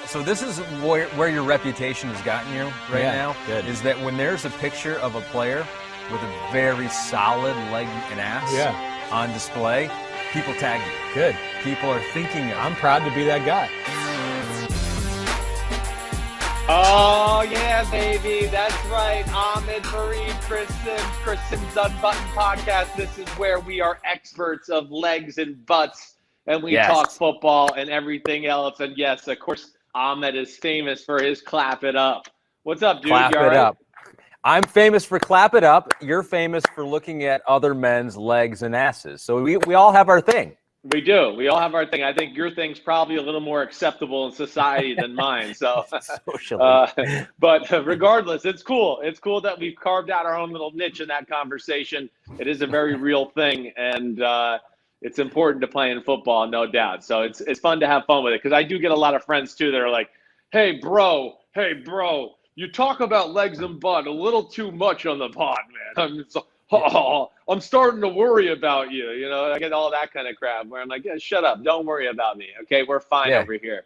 So this is where your reputation has gotten you right now. Good. Is that when there's a picture of a player with a very solid leg and ass on display, people tag you. Good. People are thinking of I'm proud to be that guy. Oh, yeah, baby. That's right. Ahmed, Fareed, Chris Simms Unbuttoned podcast. This is where we are experts of legs and butts, and we talk football and everything else. And yes, of course, Ahmed is famous for his clap it up. What's up, dude? Clap it up. I'm famous for clap it up. You're famous for looking at other men's legs and asses. So we all have our thing. We do. We all have our thing. I think your thing's probably a little more acceptable in society than mine. So, but regardless, it's cool. It's cool that we've carved out our own little niche in that conversation. It is a very real thing, and it's important to play in football, no doubt. So it's fun to have fun with it, because I do get a lot of friends too that are like, hey, bro, you talk about legs and butt a little too much on the pod, man. I'm starting to worry about you. You know, I get all that kind of crap where I'm like, yeah, shut up. Don't worry about me. Okay, we're fine over here.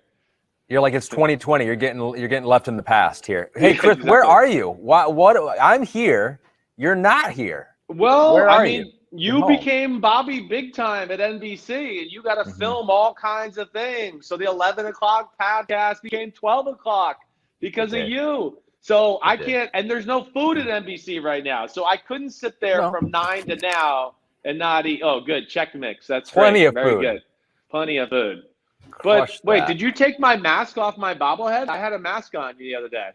You're like, it's 2020. You're getting left in the past here. Hey, Chris, where are you? What? I'm here. You're not here. Well, where are I mean, you became Bobby big time at NBC, and you got to film all kinds of things. So the 11 o'clock podcast became 12 o'clock because of you. So I can't, and there's no food at NBC right now. So I couldn't sit there from 9 to now and not eat. Oh, good. Check mix. That's plenty of Very food. Good. Plenty of food. But wait, did you take my mask off my bobblehead? I had a mask on the other day.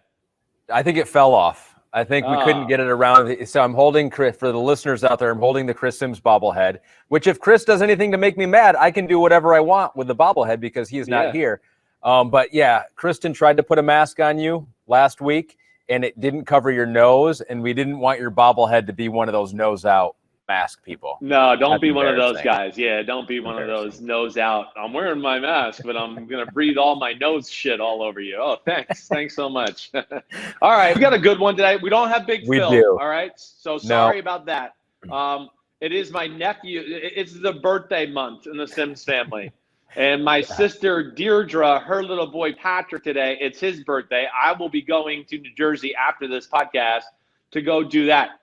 I think it fell off. I think we couldn't get it around. So I'm holding Chris, for the listeners out there, I'm holding the Chris Simms bobblehead, which if Chris does anything to make me mad, I can do whatever I want with the bobblehead because he's not here. But yeah, Kristen tried to put a mask on you last week, and it didn't cover your nose, and we didn't want your bobblehead to be one of those nose out mask people. No, don't be one of those guys. Yeah, don't be one of those nose out. I'm wearing my mask, but I'm going to breathe all my nose shit all over you. Oh, thanks. Thanks so much. All right, we got a good one today. We don't have Big Phil. We do. All right, so sorry about that. It is my nephew. It's the birthday month in the Simms family. And my sister Deirdre, her little boy Patrick today, it's his birthday. I will be going to New Jersey after this podcast to go do that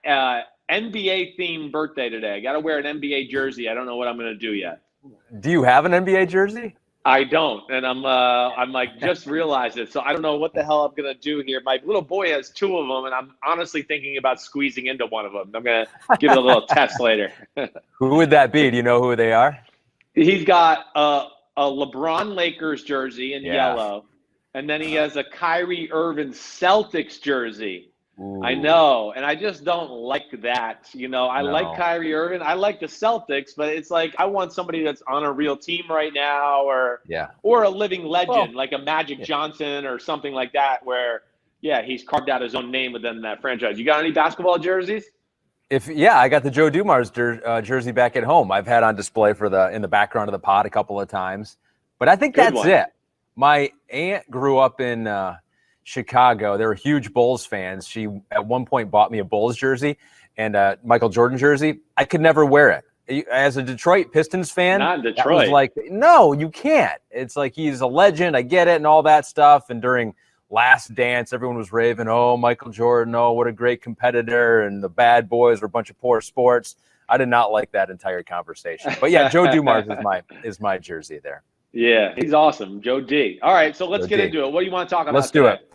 NBA themed birthday today. I got to wear an NBA jersey. I don't know what I'm going to do yet. Do you have an NBA jersey? I don't, and I'm like just realized it. So I don't know what the hell I'm going to do here. My little boy has 2 of them, and I'm honestly thinking about squeezing into one of them. I'm going to give it a little test later. Who would that be? Do you know who they are? He's got a LeBron Lakers jersey in yellow, and then he has a Kyrie Irving Celtics jersey. Ooh. I know, and I just don't like that. You know, I like Kyrie Irving. I like the Celtics, but it's like I want somebody that's on a real team right now, or a living legend like a Magic Johnson or something like that, where he's carved out his own name within that franchise. You got any basketball jerseys? I got the Joe Dumars jersey back at home. I've had on display in the background of the pod a couple of times, but I think that's it. My aunt grew up in Chicago. They were huge Bulls fans. She at one point bought me a Bulls jersey and a Michael Jordan jersey. I could never wear it. As a Detroit Pistons fan, not in Detroit. I was like, no, you can't. It's like he's a legend. I get it and all that stuff. And during Last Dance, everyone was raving, oh, Michael Jordan, oh, what a great competitor, and the bad boys were a bunch of poor sports. I did not like that entire conversation. But yeah, Joe Dumars is my jersey there. Yeah, he's awesome. Joe D. All right, so let's get into it. What do you want to talk about? Let's do it.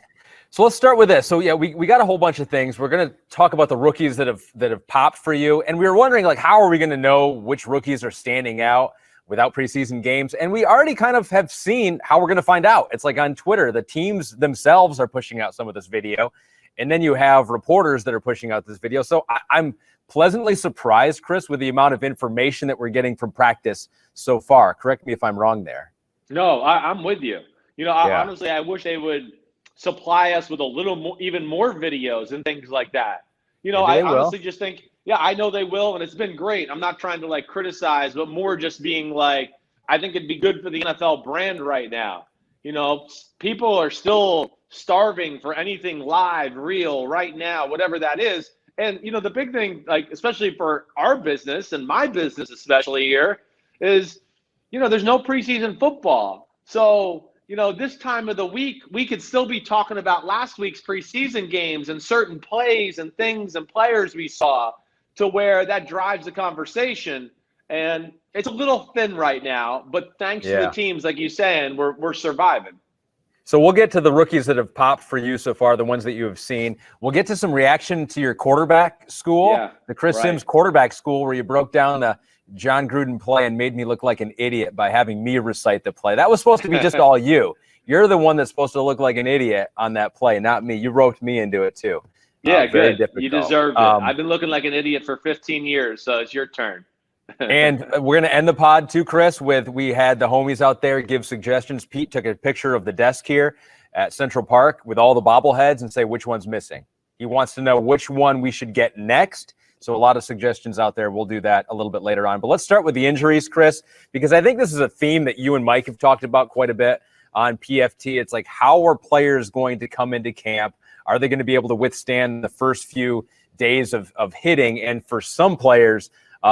So let's start with this. So yeah, we got a whole bunch of things. We're going to talk about the rookies that have popped for you. And we were wondering, like, how are we going to know which rookies are standing out without preseason games? And we already kind of have seen how we're going to find out. It's like on Twitter, the teams themselves are pushing out some of this video. And then you have reporters that are pushing out this video. So I'm pleasantly surprised, Chris, with the amount of information that we're getting from practice so far. Correct me if I'm wrong there. No, I'm with you. You know, honestly, I wish they would supply us with a little more, even more videos and things like that. You know, I honestly just think, I know they will, and it's been great. I'm not trying to like criticize, but more just being like, I think it'd be good for the NFL brand right now. You know, people are still starving for anything live, real, right now, whatever that is. And, you know, the big thing, like, especially for our business and my business especially here, is, you know, there's no preseason football. So this time of the week, we could still be talking about last week's preseason games and certain plays and things and players we saw to where that drives the conversation. And it's a little thin right now, but thanks to the teams, like you saying, we're surviving. So we'll get to the rookies that have popped for you so far, the ones that you have seen. We'll get to some reaction to your quarterback school, the Chris Simms quarterback school, where you broke down the Jon Gruden play and made me look like an idiot by having me recite the play. That was supposed to be just all you. You're the one that's supposed to look like an idiot on that play, not me. You roped me into it too. Yeah, good. You deserved it. I've been looking like an idiot for 15 years, so it's your turn. And we're going to end the pod too, Chris, we had the homies out there give suggestions. Pete took a picture of the desk here at Central Park with all the bobbleheads and say which one's missing. He wants to know which one we should get next. So a lot of suggestions out there. We'll do that a little bit later on. But let's start with the injuries, Chris, because I think this is a theme that you and Mike have talked about quite a bit on PFT. It's like, how are players going to come into camp? Are they going to be able to withstand the first few days of hitting? And for some players,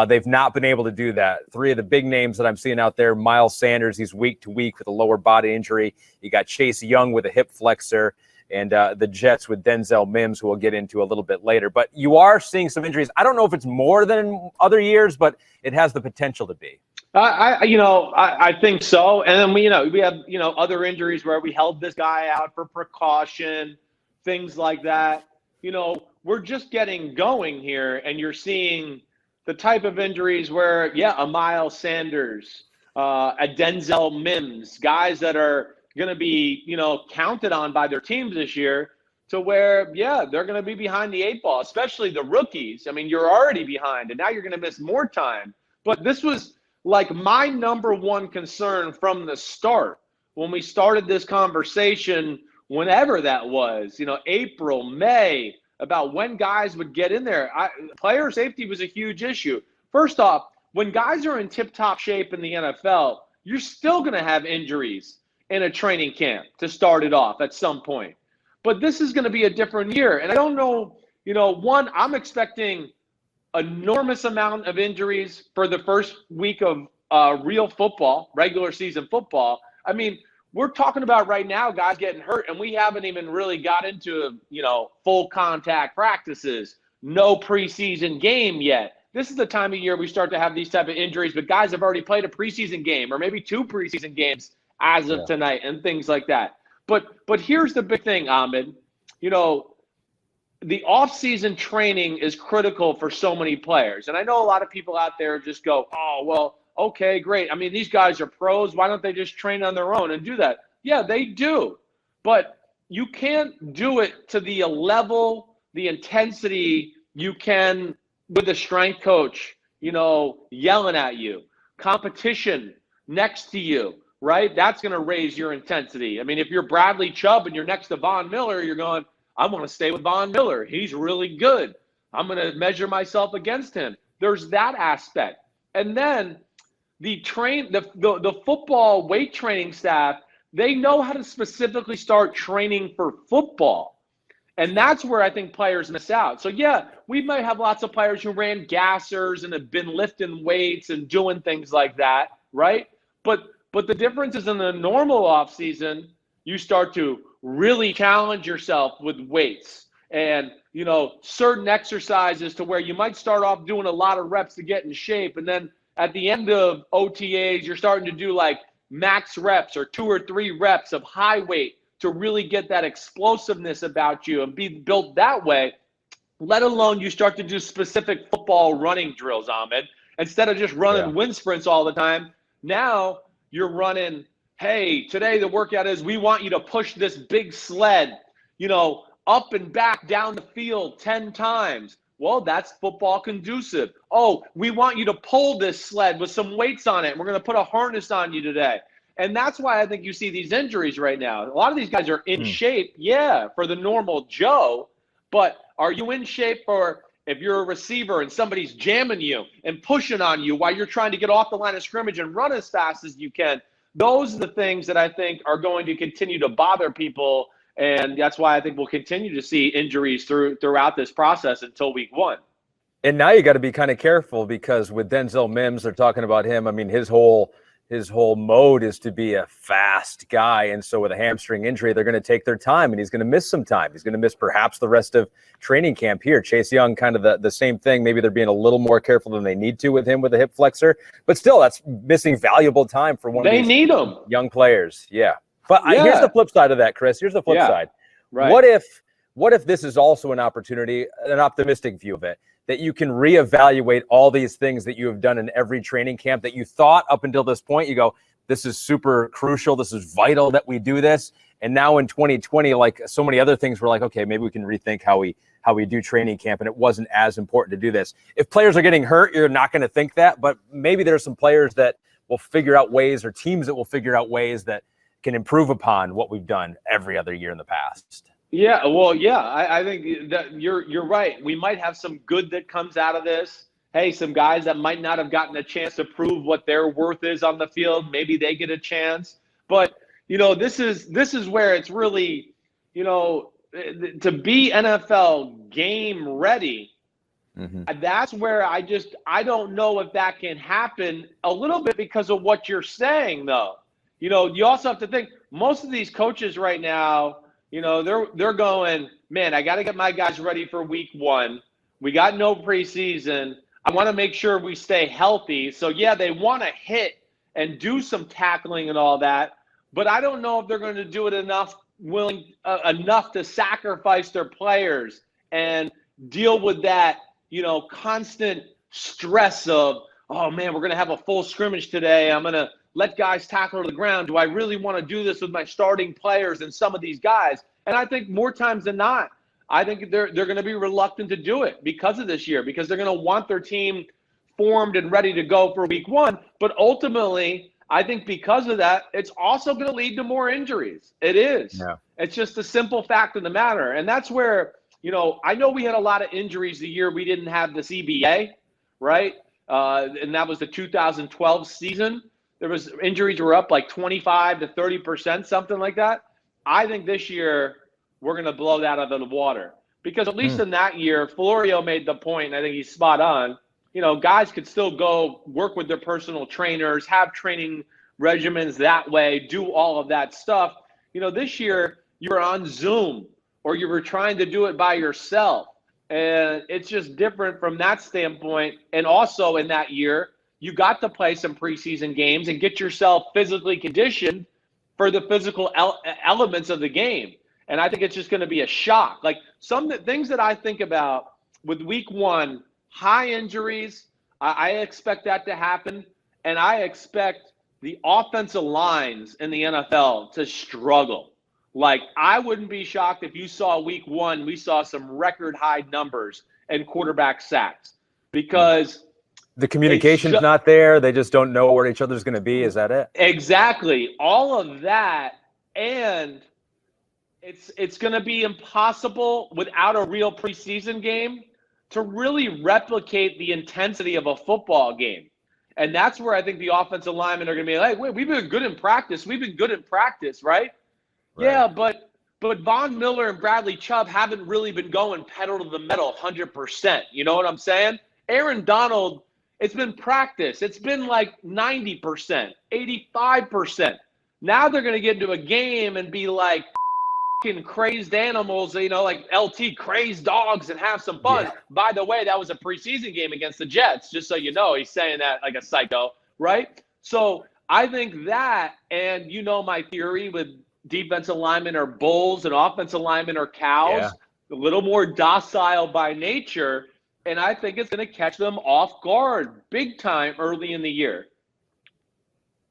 they've not been able to do that. Three of the big names that I'm seeing out there: Miles Sanders, he's week to week with a lower body injury. You got Chase Young with a hip flexor, and the Jets with Denzel Mims, who we'll get into a little bit later. But you are seeing some injuries. I don't know if it's more than other years, but it has the potential to be. I think so. And then we have other injuries where we held this guy out for precaution, things like that. We're just getting going here, and you're seeing the type of injuries where, a Miles Sanders, a Denzel Mims, guys that are going to be, counted on by their teams this year, to where, they're going to be behind the eight ball, especially the rookies. I mean, you're already behind, and now you're going to miss more time. But this was like my number one concern from the start when we started this conversation, whenever that was, April, May, about when guys would get in there. Player safety was a huge issue. First off, when guys are in tip-top shape in the NFL, you're still going to have injuries in a training camp to start it off at some point. But this is going to be a different year. And I don't know, one, I'm expecting enormous amount of injuries for the first week of real football, regular season football. I mean, we're talking about right now guys getting hurt, and we haven't even really got into, full contact practices, no preseason game yet. This is the time of year we start to have these type of injuries, but guys have already played a preseason game or maybe 2 preseason games as of tonight and things like that. But here's the big thing, Ahmed. The off-season training is critical for so many players. And I know a lot of people out there just go, oh, well, okay, great. I mean, these guys are pros. Why don't they just train on their own and do that? Yeah, they do. But you can't do it to the level, the intensity you can with a strength coach, yelling at you, competition next to you, right? That's going to raise your intensity. I mean, if you're Bradley Chubb and you're next to Von Miller, you're going, I want to stay with Von Miller. He's really good. I'm going to measure myself against him. There's that aspect. And then the football weight training staff, they know how to specifically start training for football. And that's where I think players miss out. So, we might have lots of players who ran gassers and have been lifting weights and doing things like that, right? But the difference is in the normal offseason, you start to really challenge yourself with weights and, certain exercises to where you might start off doing a lot of reps to get in shape. And then at the end of OTAs, you're starting to do like max reps or 2 or 3 reps of high weight to really get that explosiveness about you and be built that way, let alone you start to do specific football running drills, Ahmed. Instead of just running wind sprints all the time, now you're running, hey, today the workout is we want you to push this big sled, up and back down the field 10 times. Well, that's football conducive. Oh, we want you to pull this sled with some weights on it. We're going to put a harness on you today. And that's why I think you see these injuries right now. A lot of these guys are in shape, for the normal Joe. But are you in shape for if you're a receiver and somebody's jamming you and pushing on you while you're trying to get off the line of scrimmage and run as fast as you can? Those are the things that I think are going to continue to bother people. And that's why I think we'll continue to see injuries throughout this process until week 1. And now you got to be kind of careful because with Denzel Mims, they're talking about him. I mean, his whole his whole mode is to be a fast guy. And so with a hamstring injury, they're going to take their time, and he's going to miss some time. He's going to miss perhaps the rest of training camp here. Chase Young, kind of the same thing. Maybe they're being a little more careful than they need to with him with a hip flexor, but still that's missing valuable time for one of these young players. Yeah. But here's the flip side of that, Chris. Here's the flip side. Right. What if this is also an opportunity, an optimistic view of it, that you can reevaluate all these things that you have done in every training camp that you thought up until this point, you go, this is super crucial, this is vital that we do this. And now in 2020, like so many other things, we're like, okay, maybe we can rethink how we do training camp, and it wasn't as important to do this. If players are getting hurt, you're not going to think that, but maybe there's some players that will figure out ways, or teams that will figure out ways that can improve upon what we've done every other year in the past. Yeah, well, yeah, I think that you're right. We might have some good that comes out of this. Hey, some guys that might not have gotten a chance to prove what their worth is on the field, maybe they get a chance. But, this is where it's really, to be NFL game ready, that's where I don't know if that can happen a little bit because of what you're saying, though. You also have to think, most of these coaches right now, they're going, man, I got to get my guys ready for week 1. We got no preseason. I want to make sure we stay healthy. So, yeah, they want to hit and do some tackling and all that. But I don't know if they're going to do it enough to sacrifice their players and deal with that, constant stress of, oh, man, we're going to have a full scrimmage today. I'm going to let guys tackle to the ground. Do I really want to do this with my starting players and some of these guys? And I think more times than not, I think they're going to be reluctant to do it because of this year, because they're going to want their team formed and ready to go for week 1. But ultimately, I think because of that, it's also going to lead to more injuries. It is. Yeah. It's just a simple fact of the matter. And that's where, I know we had a lot of injuries the year we didn't have the CBA, right? And that was the 2012 season. There was injuries were up like 25 to 30%, something like that. I think this year we're going to blow that out of the water, because at least in that year, Florio made the point, and I think he's spot on. Guys could still go work with their personal trainers, have training regimens that way, do all of that stuff. This year you were on Zoom or you were trying to do it by yourself, and it's just different from that standpoint. And also in that year, you got to play some preseason games and get yourself physically conditioned for the physical elements of the game. And I think it's just going to be a shock. Like some things that I think about with week 1, high injuries, I expect that to happen. And I expect the offensive lines in the NFL to struggle. Like, I wouldn't be shocked if you saw week 1, we saw some record high numbers in quarterback sacks, because the communication's not there. They just don't know where each other's going to be. Is that it? Exactly. All of that. And it's going to be impossible without a real preseason game to really replicate the intensity of a football game. And that's where I think the offensive linemen are going to be like, wait, we've been good in practice. We've been good in practice, right? Yeah, but Von Miller and Bradley Chubb haven't really been going pedal to the metal 100%. You know what I'm saying? Aaron Donald, it's been practice. It's been like 90%, 85%. Now they're going to get into a game and be like crazed animals, like LT, crazed dogs, and have some fun. Yeah. By the way, that was a preseason game against the Jets, just so you know. He's saying that like a psycho, right? So I think that, and my theory with defensive linemen are bulls and offensive linemen are cows, a little more docile by nature. And I think it's going to catch them off guard big time early in the year.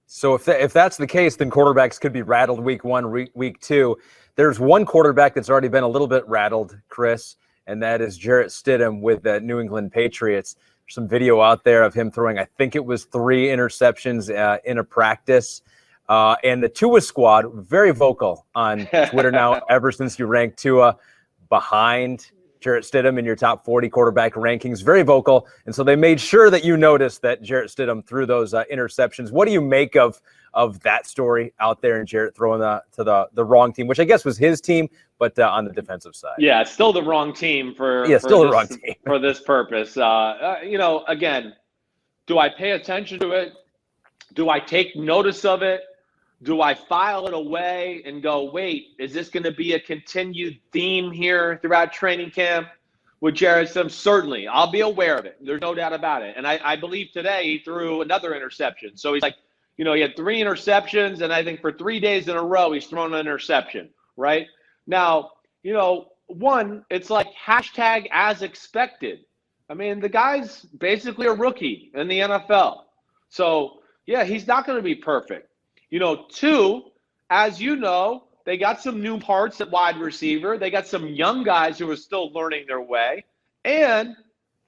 So if that's the case, then quarterbacks could be rattled week 1, week 2. There's one quarterback that's already been a little bit rattled, Chris, and that is Jarrett Stidham with the New England Patriots. There's some video out there of him throwing, I think it was 3 interceptions in a practice. And the Tua squad, very vocal on Twitter now, ever since you ranked Tua behind Jarrett Stidham in your top 40 quarterback rankings, very vocal. And so they made sure that you noticed that Jarrett Stidham threw those interceptions. What do you make of that story out there, and Jarrett throwing to the wrong team, which I guess was his team, but on the defensive side? Yeah, it's still the wrong team for this purpose. Again, do I pay attention to it? Do I take notice of it? Do I file it away and go, wait, is this going to be a continued theme here throughout training camp with Jarrett Stidham? Certainly. I'll be aware of it. There's no doubt about it. And I believe today he threw another interception. So he's like, he had 3 interceptions, and I think for 3 days in a row he's thrown an interception, right? Now, one, it's like hashtag as expected. I mean, the guy's basically a rookie in the NFL. So, yeah, he's not going to be perfect. 2, as you know, they got some new parts at wide receiver. They got some young guys who are still learning their way. And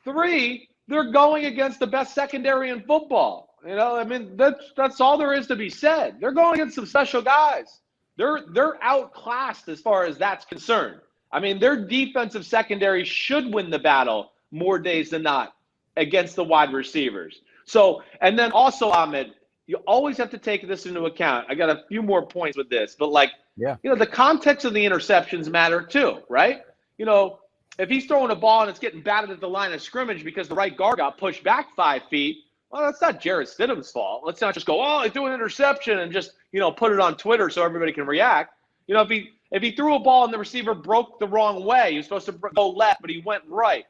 3, they're going against the best secondary in football. I mean, that's all there is to be said. They're going against some special guys. They're outclassed as far as that's concerned. I mean, their defensive secondary should win the battle more days than not against the wide receivers. So, and then also, Ahmed, you always have to take this into account. I got a few more points with this, but the context of the interceptions matter too, right? If he's throwing a ball and it's getting batted at the line of scrimmage because the right guard got pushed back 5 feet, well, that's not Jarrett Stidham's fault. Let's not just go, oh, he threw an interception and just, put it on Twitter so everybody can react. If he threw a ball and the receiver broke the wrong way, he was supposed to go left, but he went right,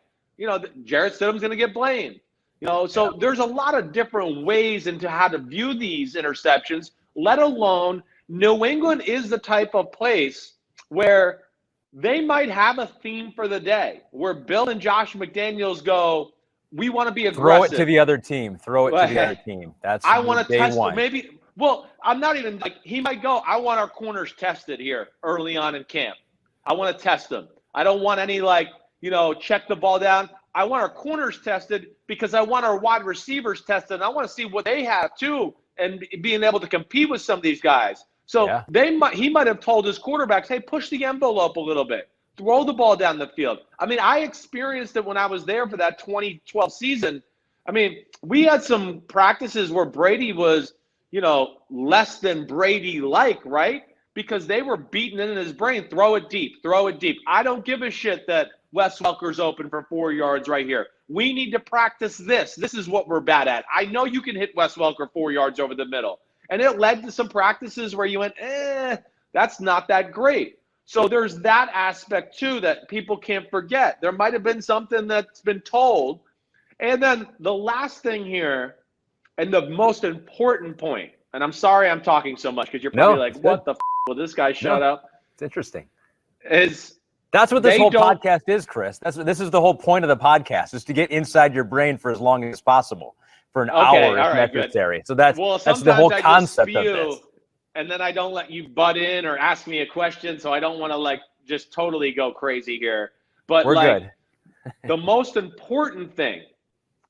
Jarrett Stidham's going to get blamed. So there's a lot of different ways into how to view these interceptions, let alone New England is the type of place where they might have a theme for the day, where Bill and Josh McDaniels go, we want to be aggressive. Throw it to the other team. That's I want to test one. Maybe. Well, I'm not even he might go, I want our corners tested here early on in camp. I want to test them. I don't want any check the ball down. I want our corners tested because I want our wide receivers tested. I want to see what they have too and being able to compete with some of these guys. So he might have told his quarterbacks, hey, push the envelope a little bit. Throw the ball down the field. I mean, I experienced it when I was there for that 2012 season. I mean, we had some practices where Brady was, less than Brady-like, right? Because they were beating it in his brain. Throw it deep. Throw it deep. I don't give a shit that Wes Welker's open for 4 yards right here. We need to practice this. This is what we're bad at. I know you can hit Wes Welker 4 yards over the middle. And it led to some practices where you went, that's not that great. So there's that aspect, too, that people can't forget. There might have been something that's been told. And then the last thing here, and the most important point, and I'm sorry I'm talking so much because you're probably what the will this guy shut up? It's interesting. That's what this whole podcast is, Chris. This is the whole point of the podcast, is to get inside your brain for as long as possible, for an hour if necessary. So that's the whole concept of this. And then I don't let you butt in or ask me a question, so I don't want to just totally go crazy here. But we're good. The most important thing,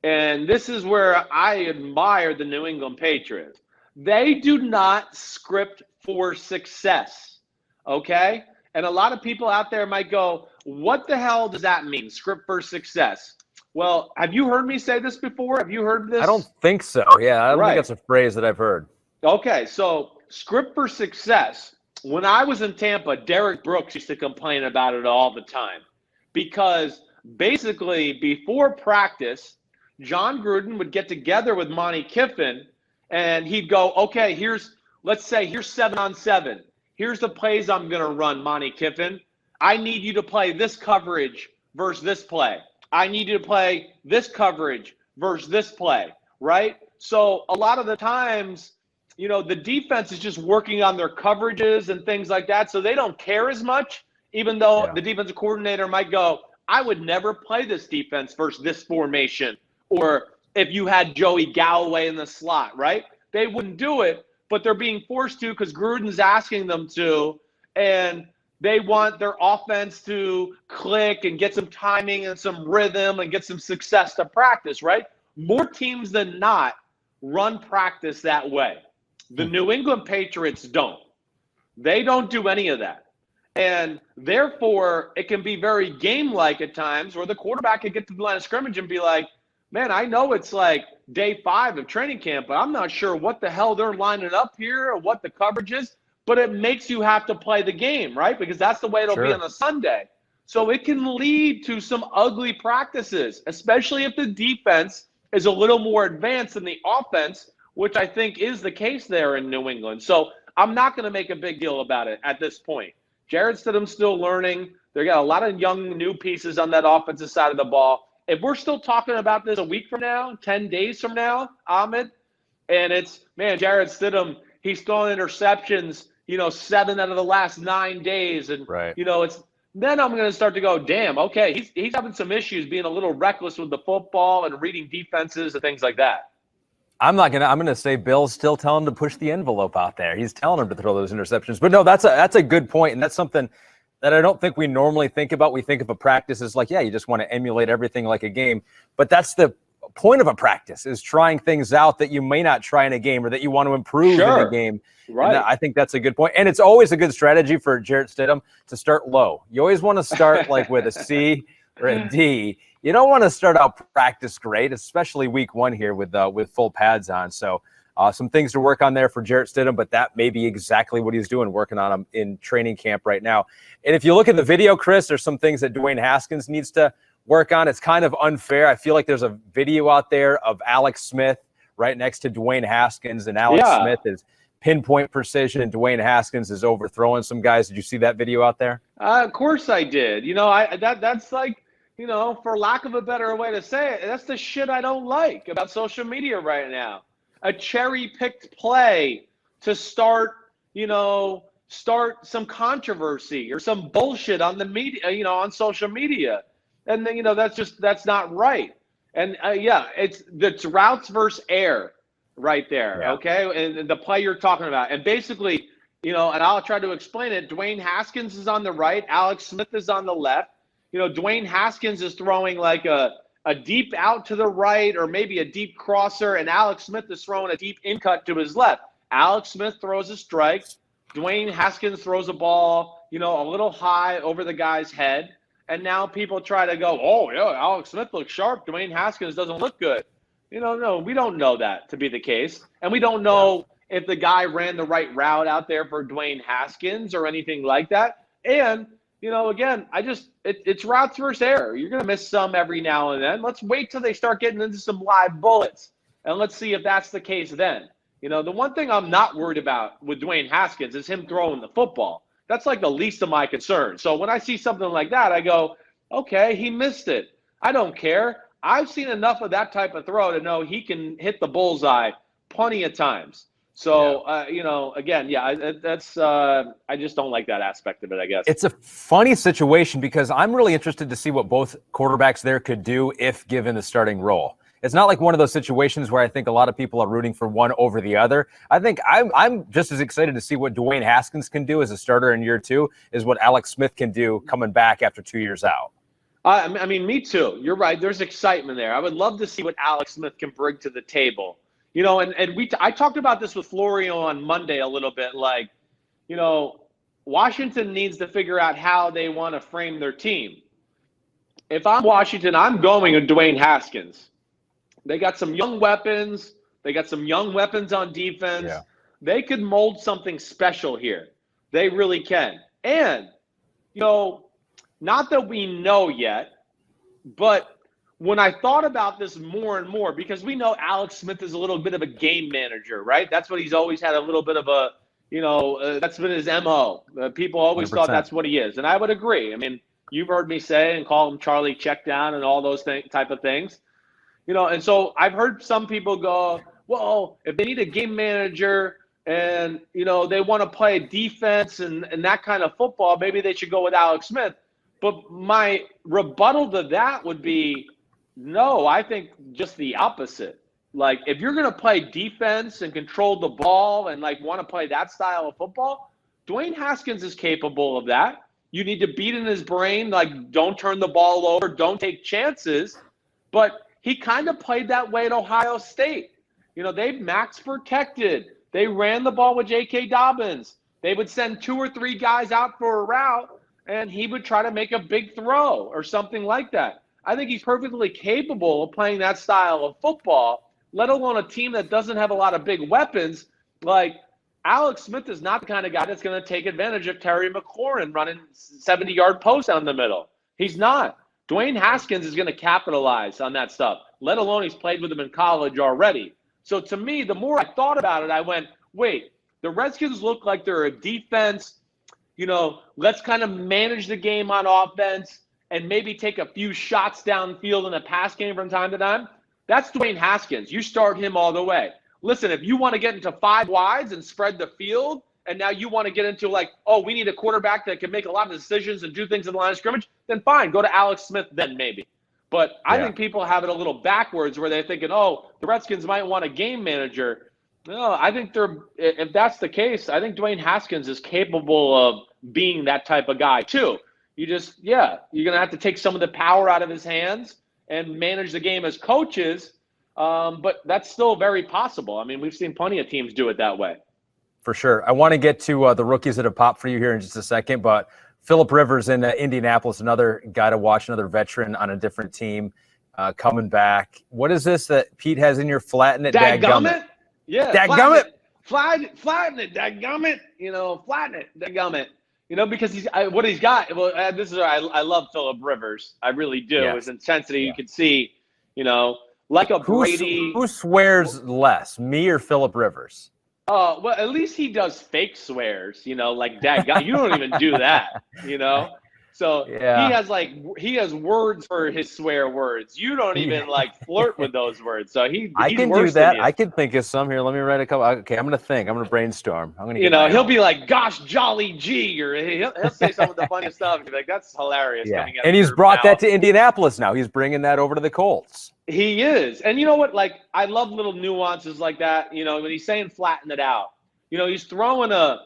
and this is where I admire the New England Patriots, they do not script for success, okay? And a lot of people out there might go, what the hell does that mean, script for success? Well, have you heard me say this before? Have you heard this? I don't think so. Yeah, I don't think that's a phrase that I've heard. Okay, so script for success. When I was in Tampa, Derek Brooks used to complain about it all the time because basically before practice, Jon Gruden would get together with Monty Kiffin and he'd go, okay, let's say here's 7-on-7. Here's the plays I'm going to run, Monty Kiffin. I need you to play this coverage versus this play. I need you to play this coverage versus this play, right? So a lot of the times, the defense is just working on their coverages and things like that, so they don't care as much, even though the defensive coordinator might go, I would never play this defense versus this formation. Or if you had Joey Galloway in the slot, right? They wouldn't do it, but they're being forced to because Gruden's asking them to, and they want their offense to click and get some timing and some rhythm and get some success to practice, right? More teams than not run practice that way. The New England Patriots don't. They don't do any of that. And therefore, it can be very game-like at times where the quarterback can get to the line of scrimmage and be like, man, I know it's day 5 of training camp, but I'm not sure what the hell they're lining up here or what the coverage is. But it makes you have to play the game, right? Because that's the way it'll be on a Sunday. So it can lead to some ugly practices, especially if the defense is a little more advanced than the offense, which I think is the case there in New England. So I'm not going to make a big deal about it at this point. Jarrett Stidham's still learning. They got a lot of young new pieces on that offensive side of the ball. If we're still talking about this a week from now, 10 days from now, Ahmed, and it's, man, Jarrett Stidham, he's throwing interceptions, 7 out of the last 9 days. And, right. it's then I'm going to start to go, damn, okay, he's having some issues being a little reckless with the football and reading defenses and things like that. I'm going to say Bill's still telling him to push the envelope out there. He's telling him to throw those interceptions. But no, that's a good point, and that's something that I don't think we normally think about. We think of a practice as like, yeah, you just want to emulate everything like a game. But that's the point of a practice, is trying things out that you may not try in a game or that you want to improve in a game. Right. And I think that's a good point. And it's always a good strategy for Jarrett Stidham to start low. You always want to start like with a C or a D. You don't want to start out practice great, especially week 1 here with full pads on. So some things to work on there for Jarrett Stidham, but that may be exactly what he's doing, working on him in training camp right now. And if you look at the video, Chris, there's some things that Dwayne Haskins needs to work on. It's kind of unfair. I feel like there's a video out there of Alex Smith right next to Dwayne Haskins, and Alex Smith is pinpoint precision, and Dwayne Haskins is overthrowing some guys. Did you see that video out there? Of course I did. That's like, for lack of a better way to say it, that's the shit I don't like about social media right now. A cherry-picked play to start some controversy or some bullshit on the media, on social media. And then, that's not right. And it's routes versus air right there. Yeah. Okay. And the play you're talking about. And basically, and I'll try to explain it. Dwayne Haskins is on the right. Alex Smith is on the left. Dwayne Haskins is throwing like a deep out to the right, or maybe a deep crosser, and Alex Smith is throwing a deep in cut to his left. Alex Smith throws a strike. Dwayne Haskins throws a ball, a little high over the guy's head. And now people try to go, oh, yeah, Alex Smith looks sharp. Dwayne Haskins doesn't look good. No, we don't know that to be the case. And we don't know if the guy ran the right route out there for Dwayne Haskins or anything like that. And, again, it's routes versus air. You're going to miss some every now and then. Let's wait till they start getting into some live bullets, and let's see if that's the case then. The one thing I'm not worried about with Dwayne Haskins is him throwing the football. That's like the least of my concerns. So when I see something like that, I go, okay, he missed it. I don't care. I've seen enough of that type of throw to know he can hit the bullseye plenty of times. So, that's I just don't like that aspect of it, I guess. It's a funny situation because I'm really interested to see what both quarterbacks there could do if given the starting role. It's not like one of those situations where I think a lot of people are rooting for one over the other. I think I'm just as excited to see what Dwayne Haskins can do as a starter in year 2 as what Alex Smith can do coming back after 2 years out. I mean, me too. You're right. There's excitement there. I would love to see what Alex Smith can bring to the table. I talked about this with Florio on Monday a little bit. Like, Washington needs to figure out how they want to frame their team. If I'm Washington, I'm going with Dwayne Haskins. They got some young weapons. They got some young weapons on defense. Yeah. They could mold something special here. They really can. And, not that we know yet, but when I thought about this more and more, because we know Alex Smith is a little bit of a game manager, right? That's what he's always had, a little bit of a, that's been his MO. People always 100%. Thought that's what he is. And I would agree. I mean, you've heard me say and call him Charlie Checkdown and all those type of things. And so I've heard some people go, well, if they need a game manager and, they want to play defense and that kind of football, maybe they should go with Alex Smith. But my rebuttal to that would be, no, I think just the opposite. Like, if you're going to play defense and control the ball and, want to play that style of football, Dwayne Haskins is capable of that. You need to beat in his brain, don't turn the ball over, don't take chances. But he kind of played that way at Ohio State. They've max protected. They ran the ball with J.K. Dobbins. They would send 2 or 3 guys out for a route, and he would try to make a big throw or something like that. I think he's perfectly capable of playing that style of football, let alone a team that doesn't have a lot of big weapons. Like, Alex Smith is not the kind of guy that's going to take advantage of Terry McLaurin running 70-yard posts down the middle. He's not. Dwayne Haskins is going to capitalize on that stuff, let alone he's played with him in college already. So to me, the more I thought about it, I went, wait, the Redskins look like they're a defense. Let's kind of manage the game on offense and maybe take a few shots downfield in the pass game from time to time. That's Dwayne Haskins. You start him all the way. Listen, if you want to get into 5 wides and spread the field, and now you want to get into we need a quarterback that can make a lot of decisions and do things in the line of scrimmage, then fine, go to Alex Smith then maybe. But I think people have it a little backwards where they're thinking, the Redskins might want a game manager. No, I think if that's the case, I think Dwayne Haskins is capable of being that type of guy too. You're going to have to take some of the power out of his hands and manage the game as coaches. But that's still very possible. I mean, we've seen plenty of teams do it that way. For sure. I want to get to the rookies that have popped for you here in just a second, but Phillip Rivers in Indianapolis, another guy to watch, another veteran on a different team coming back. What is this that Pete has in your flatten it? Dadgummit? Yeah. Dadgummit. Flatten it. Dadgummit. Flatten it. Dadgummit. Because what he's got. Well, I love Phillip Rivers. I really do. Yes. His intensity, you can see. Like a Brady. Who swears less, me or Phillip Rivers? Well, at least he does fake swears, like dadgummit. You don't even do that, So he has words for his swear words. You don't even flirt with those words. So I can do that. I can think of some here. Let me write a couple. Okay, I'm gonna think. I'm gonna brainstorm. I'm gonna. He'll be like, "Gosh, jolly gee," or he'll say some of the funny stuff. You're like, "That's hilarious." Yeah. Coming out and he's brought that to Indianapolis now. He's bringing that over to the Colts. He is. And you know what? I love little nuances like that. When he's saying flatten it out, he's throwing a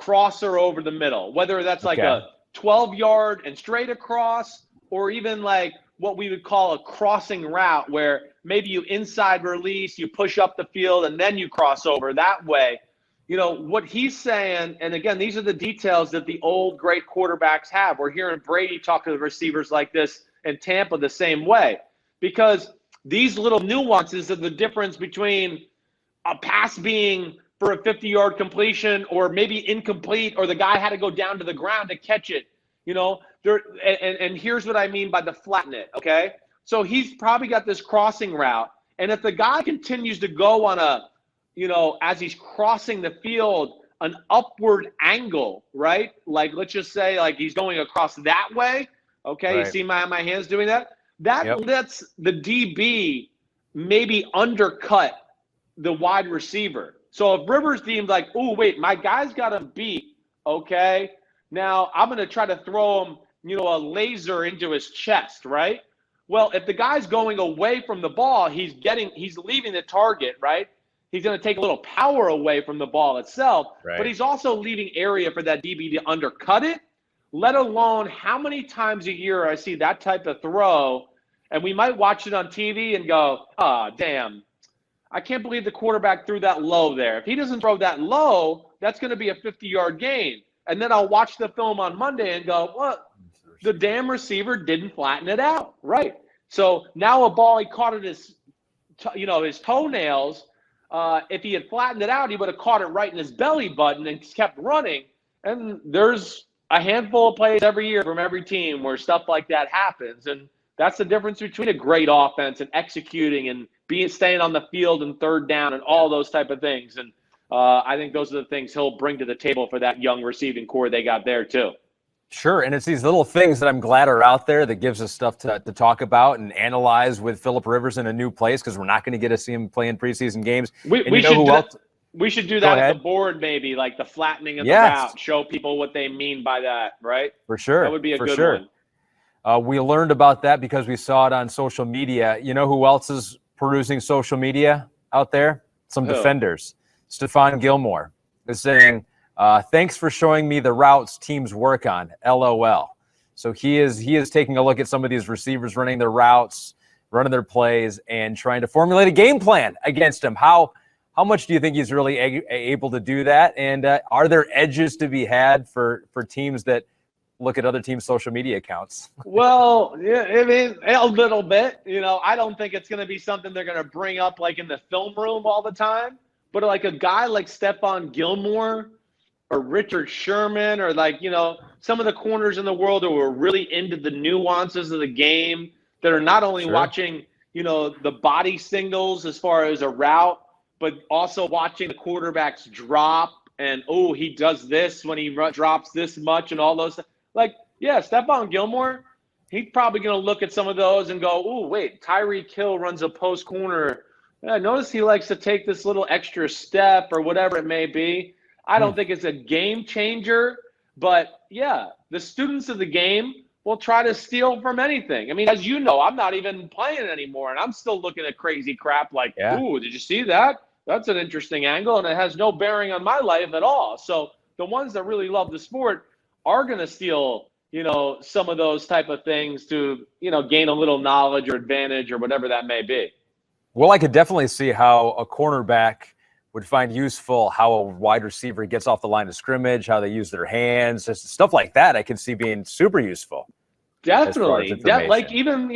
crosser over the middle, whether that's a 12-yard and straight across, or even what we would call a crossing route where maybe you inside release, you push up the field, and then you cross over that way. What he's saying, and again, these are the details that the old great quarterbacks have. We're hearing Brady talk to the receivers like this in Tampa the same way. Because these little nuances are the difference between a pass being for a 50-yard completion or maybe incomplete, or the guy had to go down to the ground to catch it. And here's what I mean by the flatten it, okay? So he's probably got this crossing route. And if the guy continues to go on as he's crossing the field, an upward angle, right? Let's just say he's going across that way, okay? Right. You see my hands doing that? That lets the DB maybe undercut the wide receiver. So if Rivers deemed wait, my guy's got him beat, okay? Now I'm going to try to throw him, a laser into his chest, right? Well, if the guy's going away from the ball, he's leaving the target, right? He's going to take a little power away from the ball itself, right. But he's also leaving area for that DB to undercut it, let alone how many times a year I see that type of throw. And we might watch it on TV and go, damn, I can't believe the quarterback threw that low there. If he doesn't throw that low, that's going to be a 50-yard gain. And then I'll watch the film on Monday and go, what? The damn receiver didn't flatten it out. Right. So now a ball he caught at his toenails, if he had flattened it out, he would have caught it right in his belly button and kept running. And there's a handful of plays every year from every team where stuff like that happens. And that's the difference between a great offense and executing and staying on the field and third down and all those type of things. And I think those are the things he'll bring to the table for that young receiving core they got there too. Sure, and it's these little things that I'm glad are out there that gives us stuff to talk about and analyze with Phillip Rivers in a new place, because we're not going to get to see him play in preseason games. We should do that at the board, maybe, the flattening of the route, show people what they mean by that, right? For sure. That would be a good one. We learned about that because we saw it on social media. You know who else is perusing social media out there? Some defenders. Stephon Gilmore is saying, thanks for showing me the routes teams work on, LOL. So he is taking a look at some of these receivers running their routes, running their plays, and trying to formulate a game plan against him. How much do you think he's really able to do that? And are there edges to be had for teams that look at other teams' social media accounts? Well, yeah, I mean, a little bit. I don't think it's going to be something they're going to bring up in the film room all the time. But a guy like Stephon Gilmore or Richard Sherman or some of the corners in the world who are really into the nuances of the game, that are not only watching, the body signals as far as a route, but also watching the quarterbacks drop and, oh, he does this when he drops this much and all those. Like, yeah, Stephon Gilmore, he's probably going to look at some of those and go, oh, wait, Tyreek Hill runs a post corner. Yeah, notice he likes to take this little extra step or whatever it may be. I don't think it's a game changer, but, yeah, the students of the game will try to steal from anything. I mean, as you know, I'm not even playing anymore, and I'm still looking at crazy crap like, ooh, did you see that? That's an interesting angle, and it has no bearing on my life at all. So the ones that really love the sport are going to steal, some of those type of things to, gain a little knowledge or advantage or whatever that may be. Well, I could definitely see how a cornerback would find useful how a wide receiver gets off the line of scrimmage, how they use their hands, just stuff like that. I can see being super useful. Definitely. Like even,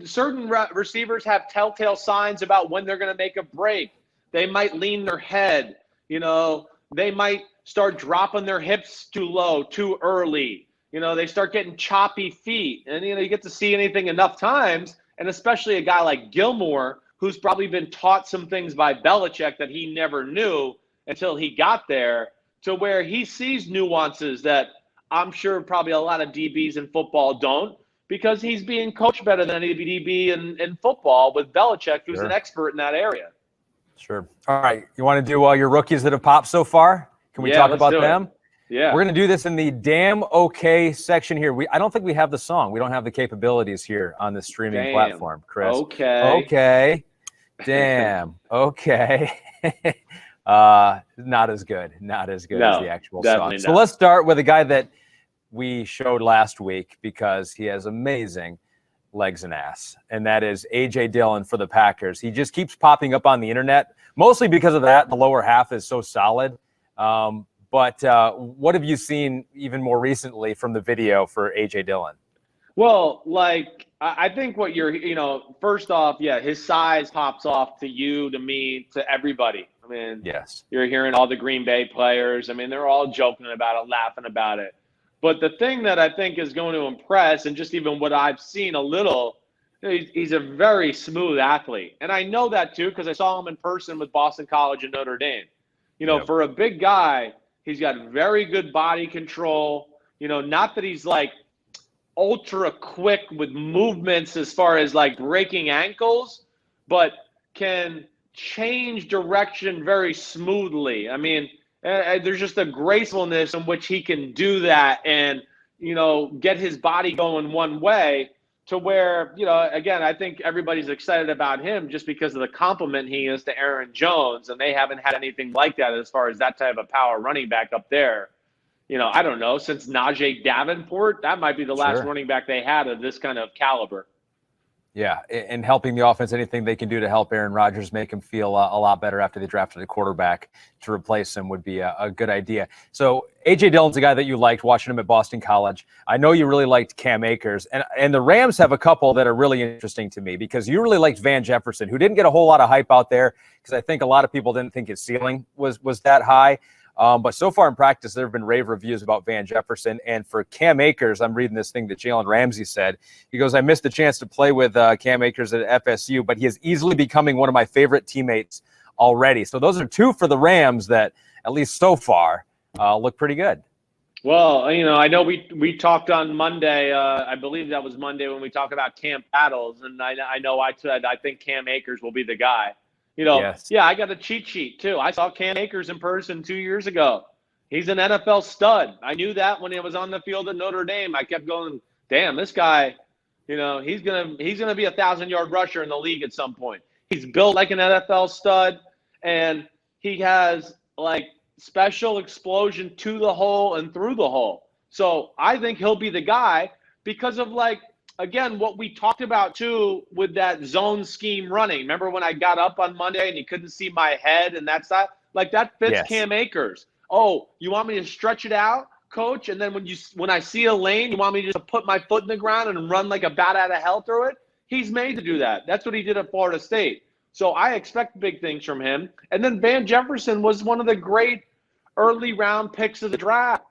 certain receivers have telltale signs about when they're going to make a break. They might lean their head, they might start dropping their hips too low, too early. They start getting choppy feet. And, you get to see anything enough times. And especially a guy like Gilmore, who's probably been taught some things by Belichick that he never knew until he got there, to where he sees nuances that I'm sure probably a lot of DBs in football don't, because he's being coached better than any DB in football with Belichick, who's an expert in that area. Sure. All right. You want to do your rookies that have popped so far? Can we talk about them? Yeah. We're going to do this in the damn okay section here. I don't think we have the song. We don't have the capabilities here on the streaming platform, Chris. Okay. Damn. Okay. Not as good. Not as good as the actual song. So let's start with a guy that we showed last week because he has amazing legs and ass, and that is A.J. Dillon for the Packers. He just keeps popping up on the internet, mostly because of that. The lower half is so solid. But what have you seen even more recently from the video for A.J. Dillon? Well, I think what you're, first off, his size pops off to you, to me, to everybody. I mean, yes, you're hearing all the Green Bay players. I mean, they're all joking about it, laughing about it. But the thing that I think is going to impress, and just even what I've seen a little, he's a very smooth athlete. And I know that too because I saw him in person with Boston College and Notre Dame. For a big guy, he's got very good body control. Not that he's ultra quick with movements as far as breaking ankles, but can change direction very smoothly. I mean, there's just a gracefulness in which he can do that and, get his body going one way to where, again, I think everybody's excited about him just because of the compliment he is to Aaron Jones, and they haven't had anything like that as far as that type of power running back up there. I don't know, since Najee Davenport, that might be the last running back they had of this kind of caliber. Yeah, and helping the offense, anything they can do to help Aaron Rodgers make him feel a lot better after they drafted a quarterback to replace him would be a good idea. So A.J. Dillon's a guy that you liked, watching him at Boston College. I know you really liked Cam Akers, and the Rams have a couple that are really interesting to me because you really liked Van Jefferson, who didn't get a whole lot of hype out there because I think a lot of people didn't think his ceiling was that high. But so far in practice, there have been rave reviews about Van Jefferson. And for Cam Akers, I'm reading this thing that Jalen Ramsey said. He goes, I missed the chance to play with Cam Akers at FSU, but he is easily becoming one of my favorite teammates already. So those are two for the Rams that, at least so far, look pretty good. Well, I know we talked on Monday. I believe that was Monday when we talked about camp battles. And I know I said I think Cam Akers will be the guy. Yes. Yeah, I got a cheat sheet too. I saw Cam Akers in person 2 years ago. He's an NFL stud. I knew that when he was on the field at Notre Dame. I kept going, damn, this guy, he's gonna be 1,000-yard rusher in the league at some point. He's built like an NFL stud, and he has special explosion to the hole and through the hole. So I think he'll be the guy because of again, what we talked about too with that zone scheme running. Remember when I got up on Monday and you couldn't see my head and that side? That fits yes. Cam Akers. Oh, you want me to stretch it out, coach? And then when I see a lane, you want me just to put my foot in the ground and run like a bat out of hell through it? He's made to do that. That's what he did at Florida State. So I expect big things from him. And then Van Jefferson was one of the great early round picks of the draft.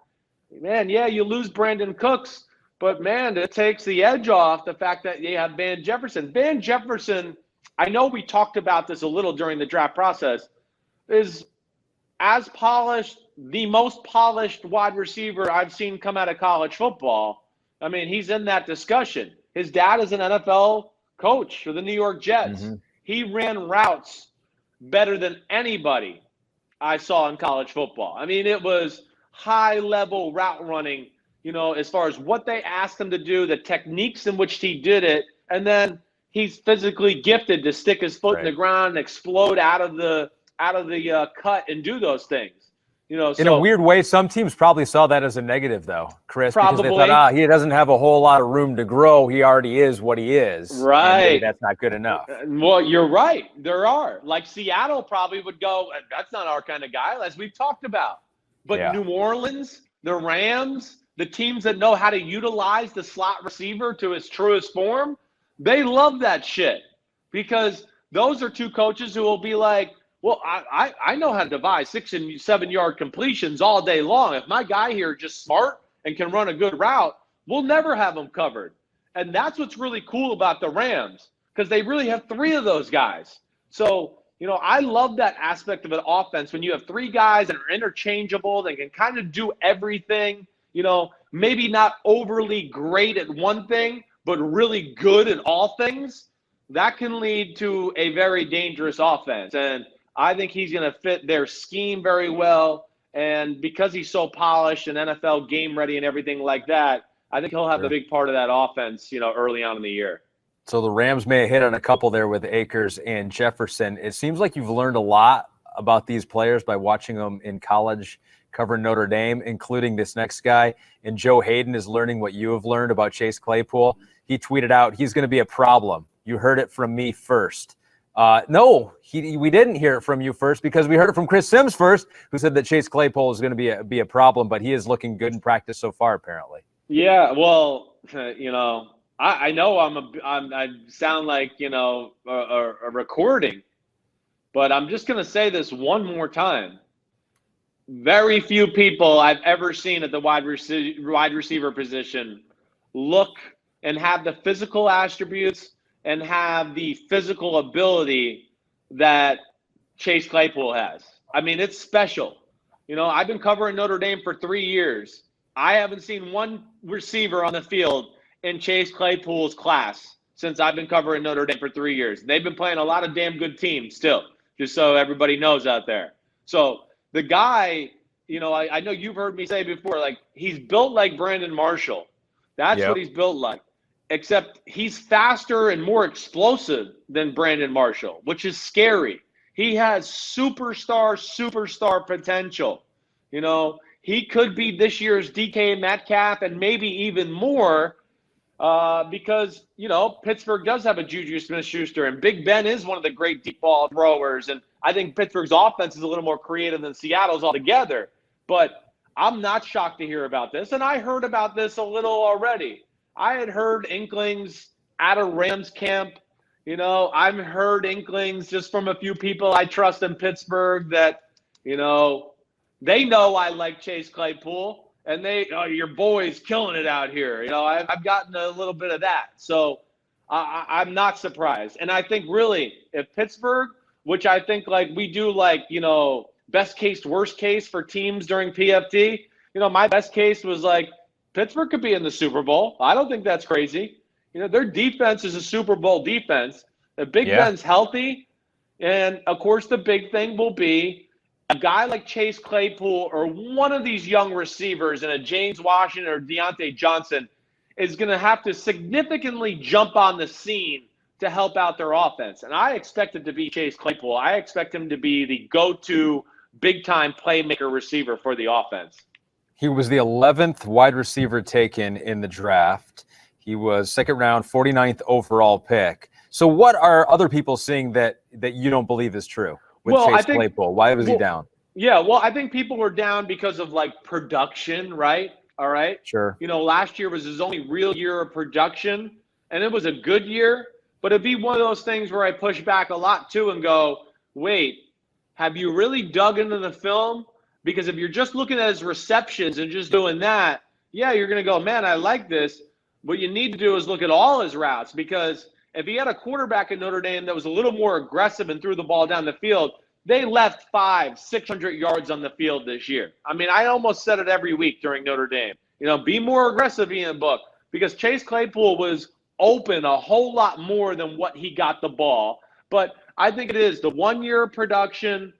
Man, yeah, you lose Brandon Cooks. But, man, it takes the edge off the fact that you have Van Jefferson. Van Jefferson, I know we talked about this a little during the draft process. is as polished, the most polished wide receiver I've seen come out of college football. I mean, he's in that discussion. His dad is an NFL coach for the New York Jets. Mm-hmm. He ran routes better than anybody I saw in college football. I mean, it was high-level route running, as far as what they asked him to do, the techniques in which he did it, and then he's physically gifted to stick his foot in the ground and explode out of the cut and do those things. In a weird way, some teams probably saw that as a negative, though, Chris, probably. Because they thought, he doesn't have a whole lot of room to grow. He already is what he is. Right. And maybe that's not good enough. Well, you're right. There are. Like Seattle probably would go, that's not our kind of guy, as we've talked about. But New Orleans, the Rams, the teams that know how to utilize the slot receiver to his truest form, they love that shit. Because those are two coaches who will be like, well, I know how to devise 6 and 7 yard completions all day long. If my guy here is just smart and can run a good route, we'll never have him covered. And that's what's really cool about the Rams, because they really have 3 of those guys. So, I love that aspect of an offense when you have 3 guys that are interchangeable. They can kind of do everything, maybe not overly great at one thing, but really good at all things. That can lead to a very dangerous offense. And I think he's going to fit their scheme very well. And because he's so polished and NFL game ready and everything like that, I think he'll have a big part of that offense, early on in the year. So the Rams may have hit on a couple there with Akers and Jefferson. It seems like you've learned a lot about these players by watching them in college covering Notre Dame, including this next guy. And Joe Hayden is learning what you have learned about Chase Claypool. He tweeted out, he's going to be a problem. You heard it from me first. No, we didn't hear it from you first, because we heard it from Chris Simms first, who said that Chase Claypool is going to be a problem, but he is looking good in practice so far, apparently. Yeah, well, I know I sound like a recording, but I'm just going to say this one more time. Very few people I've ever seen at the wide receiver position look and have the physical attributes and have the physical ability that Chase Claypool has. I mean, it's special. I've been covering Notre Dame for 3 years. I haven't seen one receiver on the field in Chase Claypool's class since I've been covering Notre Dame for 3 years. They've been playing a lot of damn good teams still, just so everybody knows out there. So the guy, I know you've heard me say before, like, he's built like Brandon Marshall. That's what he's built like. Except he's faster and more explosive than Brandon Marshall, which is scary. He has superstar potential. He could be this year's DK Metcalf and maybe even more because, Pittsburgh does have a Juju Smith-Schuster, and Big Ben is one of the great deep ball throwers. And I think Pittsburgh's offense is a little more creative than Seattle's altogether. But I'm not shocked to hear about this, and I heard about this a little already. I had heard inklings out of Rams camp. I've heard inklings just from a few people I trust in Pittsburgh that, they know I like Chase Claypool, and your boy's killing it out here. I've gotten a little bit of that. So I'm not surprised. And I think really if Pittsburgh, which I think like we do like, best case, worst case for teams during PFT, my best case was like, Pittsburgh could be in the Super Bowl. I don't think that's crazy. Their defense is a Super Bowl defense. The Big Ben's healthy. And, of course, the big thing will be a guy like Chase Claypool or one of these young receivers in a James Washington or Deontay Johnson is going to have to significantly jump on the scene to help out their offense. And I expect it to be Chase Claypool. I expect him to be the go-to big-time playmaker receiver for the offense. He was the 11th wide receiver taken in the draft. He was second round, 49th overall pick. So what are other people seeing that you don't believe is true with Chase Claypool? Why was he down? Yeah, well, I think people were down because of, like, production, right? All right? Sure. Last year was his only real year of production, and it was a good year. But it'd be one of those things where I push back a lot, too, and go, wait, have you really dug into the film? Because if you're just looking at his receptions and just doing that, yeah, you're going to go, man, I like this. What you need to do is look at all his routes, because if he had a quarterback in Notre Dame that was a little more aggressive and threw the ball down the field, they left 600 yards on the field this year. I mean, I almost said it every week during Notre Dame. Be more aggressive, Ian Book, because Chase Claypool was open a whole lot more than what he got the ball. But I think it is the 1 year production,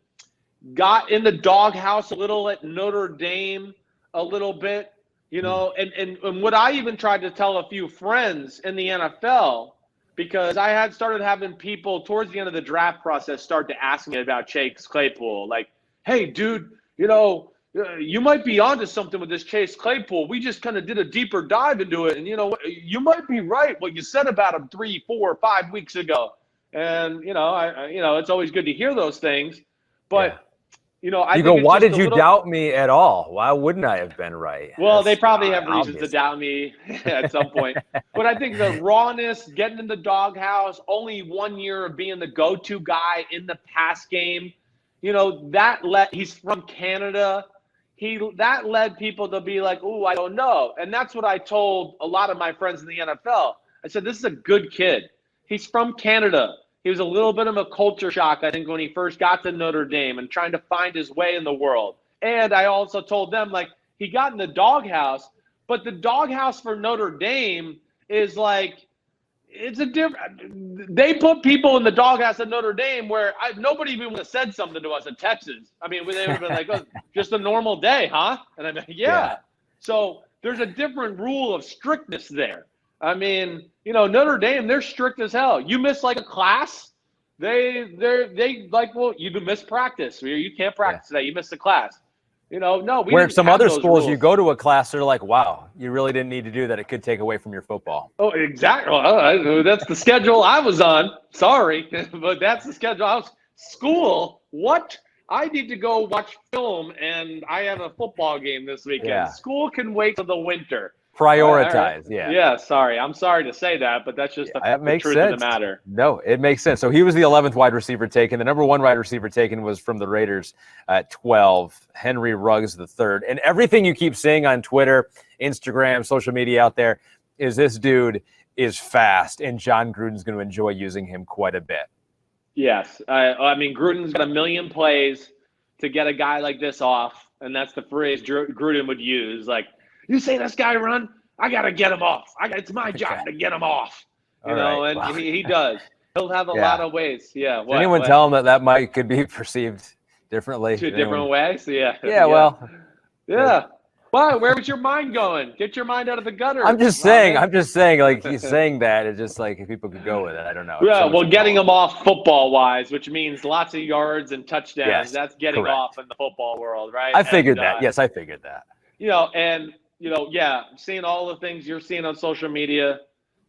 got in the doghouse a little at Notre Dame a little bit, and what I even tried to tell a few friends in the NFL, because I had started having people towards the end of the draft process start to ask me about Chase Claypool. Like, hey, dude, you might be onto something with this Chase Claypool. We just kind of did a deeper dive into it. And, you might be right what you said about him 3, 4, 5 weeks ago. And, it's always good to hear those things. But, I think why did you doubt me at all? Why wouldn't I have been right? Well, they probably have reasons to doubt me at some point. But I think the rawness, getting in the doghouse, only 1 year of being the go-to guy in the pass game, he's from Canada. That led people to be like, "Ooh, I don't know." And that's what I told a lot of my friends in the NFL. I said, "This is a good kid. He's from Canada. He was a little bit of a culture shock, I think, when he first got to Notre Dame and trying to find his way in the world." And I also told them, like, he got in the doghouse, but the doghouse for Notre Dame is like, it's a different. They put people in the doghouse at Notre Dame where nobody even would have said something to us in Texas. I mean, they would have been like, "Oh, just a normal day, huh?" And I'm like, "Yeah." So there's a different rule of strictness there. I mean, Notre Dame, they're strict as hell. You miss like a class, they like, well, you missed practice. You can't practice today. You missed the class. No, we where didn't some have other those schools, rules. you go to a class, they're like, "Wow, you really didn't need to do that. It could take away from your football." Oh, exactly. Well, that's the schedule I was on. Sorry, but that's the schedule I was. School? What? I need to go watch film, and I have a football game this weekend. Yeah. School can wait till the winter. Prioritize, Yeah, sorry. I'm sorry to say that, but that's just the truth of the matter. No, it makes sense. So he was the 11th wide receiver taken. The number 1 wide receiver taken was from the Raiders at 12, Henry Ruggs III. And everything you keep seeing on Twitter, Instagram, social media out there is this dude is fast, and Jon Gruden's going to enjoy using him quite a bit. Yes. I mean, Gruden's got a million plays to get a guy like this off, and that's the phrase Gruden would use. Like, "You say this guy run, I got to get him off. It's my job to get him off." And wow. he does. He'll have a lot of ways. Yeah. Does anyone tell him that could be perceived differently? 2 different ways? Yeah. Yeah, well. Yeah. Why? Where was your mind going? Get your mind out of the gutter. I'm just saying, like, he's saying that. It's just like if people could go with it. I don't know. Yeah, well, getting him off football-wise, which means lots of yards and touchdowns, that's getting off in the football world, right? I figured that. Yes, I figured that. Seeing all the things you're seeing on social media,